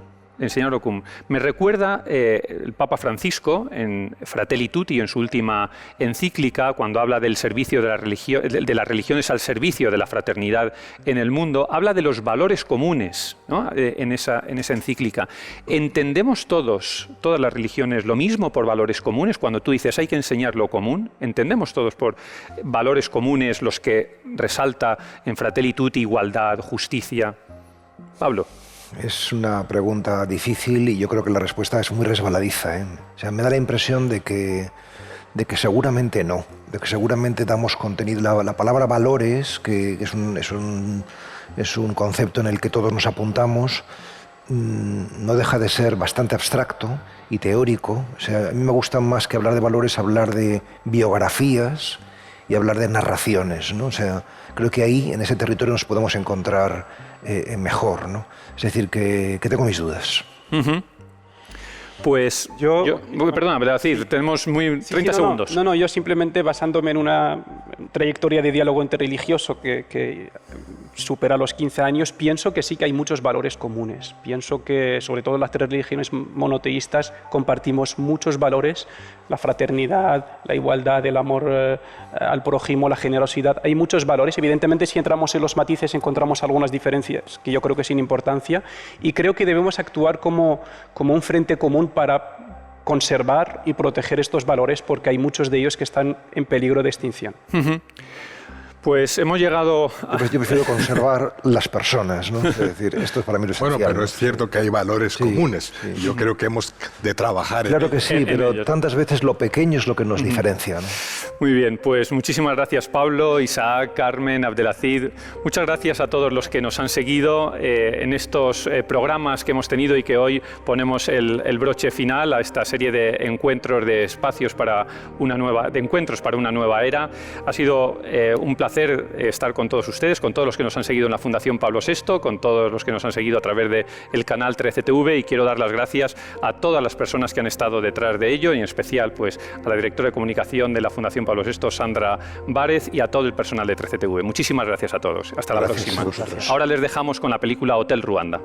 Me recuerda el Papa Francisco en Fratelli Tutti, en su última encíclica, cuando habla del servicio de las religiones al servicio de la fraternidad en el mundo, habla de los valores comunes, ¿no? en esa encíclica. ¿Entendemos todas las religiones lo mismo por valores comunes? Cuando tú dices hay que enseñar lo común, ¿entendemos todos por valores comunes los que resalta en Fratelli Tutti, igualdad, justicia? Pablo. Es una pregunta difícil y yo creo que la respuesta es muy resbaladiza, ¿eh? O sea, me da la impresión de que seguramente no, de que seguramente damos contenido. La palabra valores, que es un concepto en el que todos nos apuntamos, no deja de ser bastante abstracto y teórico. O sea, a mí me gusta más que hablar de valores, hablar de biografías y hablar de narraciones, ¿no? O sea, creo que ahí, en ese territorio, nos podemos encontrar mejor, ¿no? Es decir, que tengo mis dudas. Pues perdona, Abdelaziz, tenemos 30 segundos. Yo simplemente basándome en una trayectoria de diálogo interreligioso que supera los 15 años, pienso que sí que hay muchos valores comunes. Pienso que, sobre todo las tres religiones monoteístas, compartimos muchos valores: la fraternidad, la igualdad, el amor al prójimo, la generosidad. Hay muchos valores. Evidentemente, si entramos en los matices, encontramos algunas diferencias que yo creo que sin importancia, y creo que debemos actuar como un frente común para conservar y proteger estos valores, porque hay muchos de ellos que están en peligro de extinción. Pues hemos llegado a... Yo prefiero conservar las personas, ¿no? Es decir, esto es para mí lo esencial. Bueno, pero es cierto que hay valores comunes. Sí. Yo creo que hemos de trabajar Claro que sí, pero tantas veces lo pequeño es lo que nos diferencia, ¿no? Muy bien, pues muchísimas gracias, Pablo, Isaac, Carmen, Abdelaziz. Muchas gracias a todos los que nos han seguido en estos programas que hemos tenido y que hoy ponemos el broche final a esta serie de encuentros, de espacios para una nueva, de encuentros para una nueva era. Ha sido un placer placer estar con todos ustedes, con todos los que nos han seguido en la Fundación Pablo VI, con todos los que nos han seguido a través del canal 13TV, y quiero dar las gracias a todas las personas que han estado detrás de ello, y en especial pues a la directora de comunicación de la Fundación Pablo VI, Sandra Bárez, y a todo el personal de 13TV. Muchísimas gracias a todos. Hasta la próxima. Ahora les dejamos con la película Hotel Ruanda.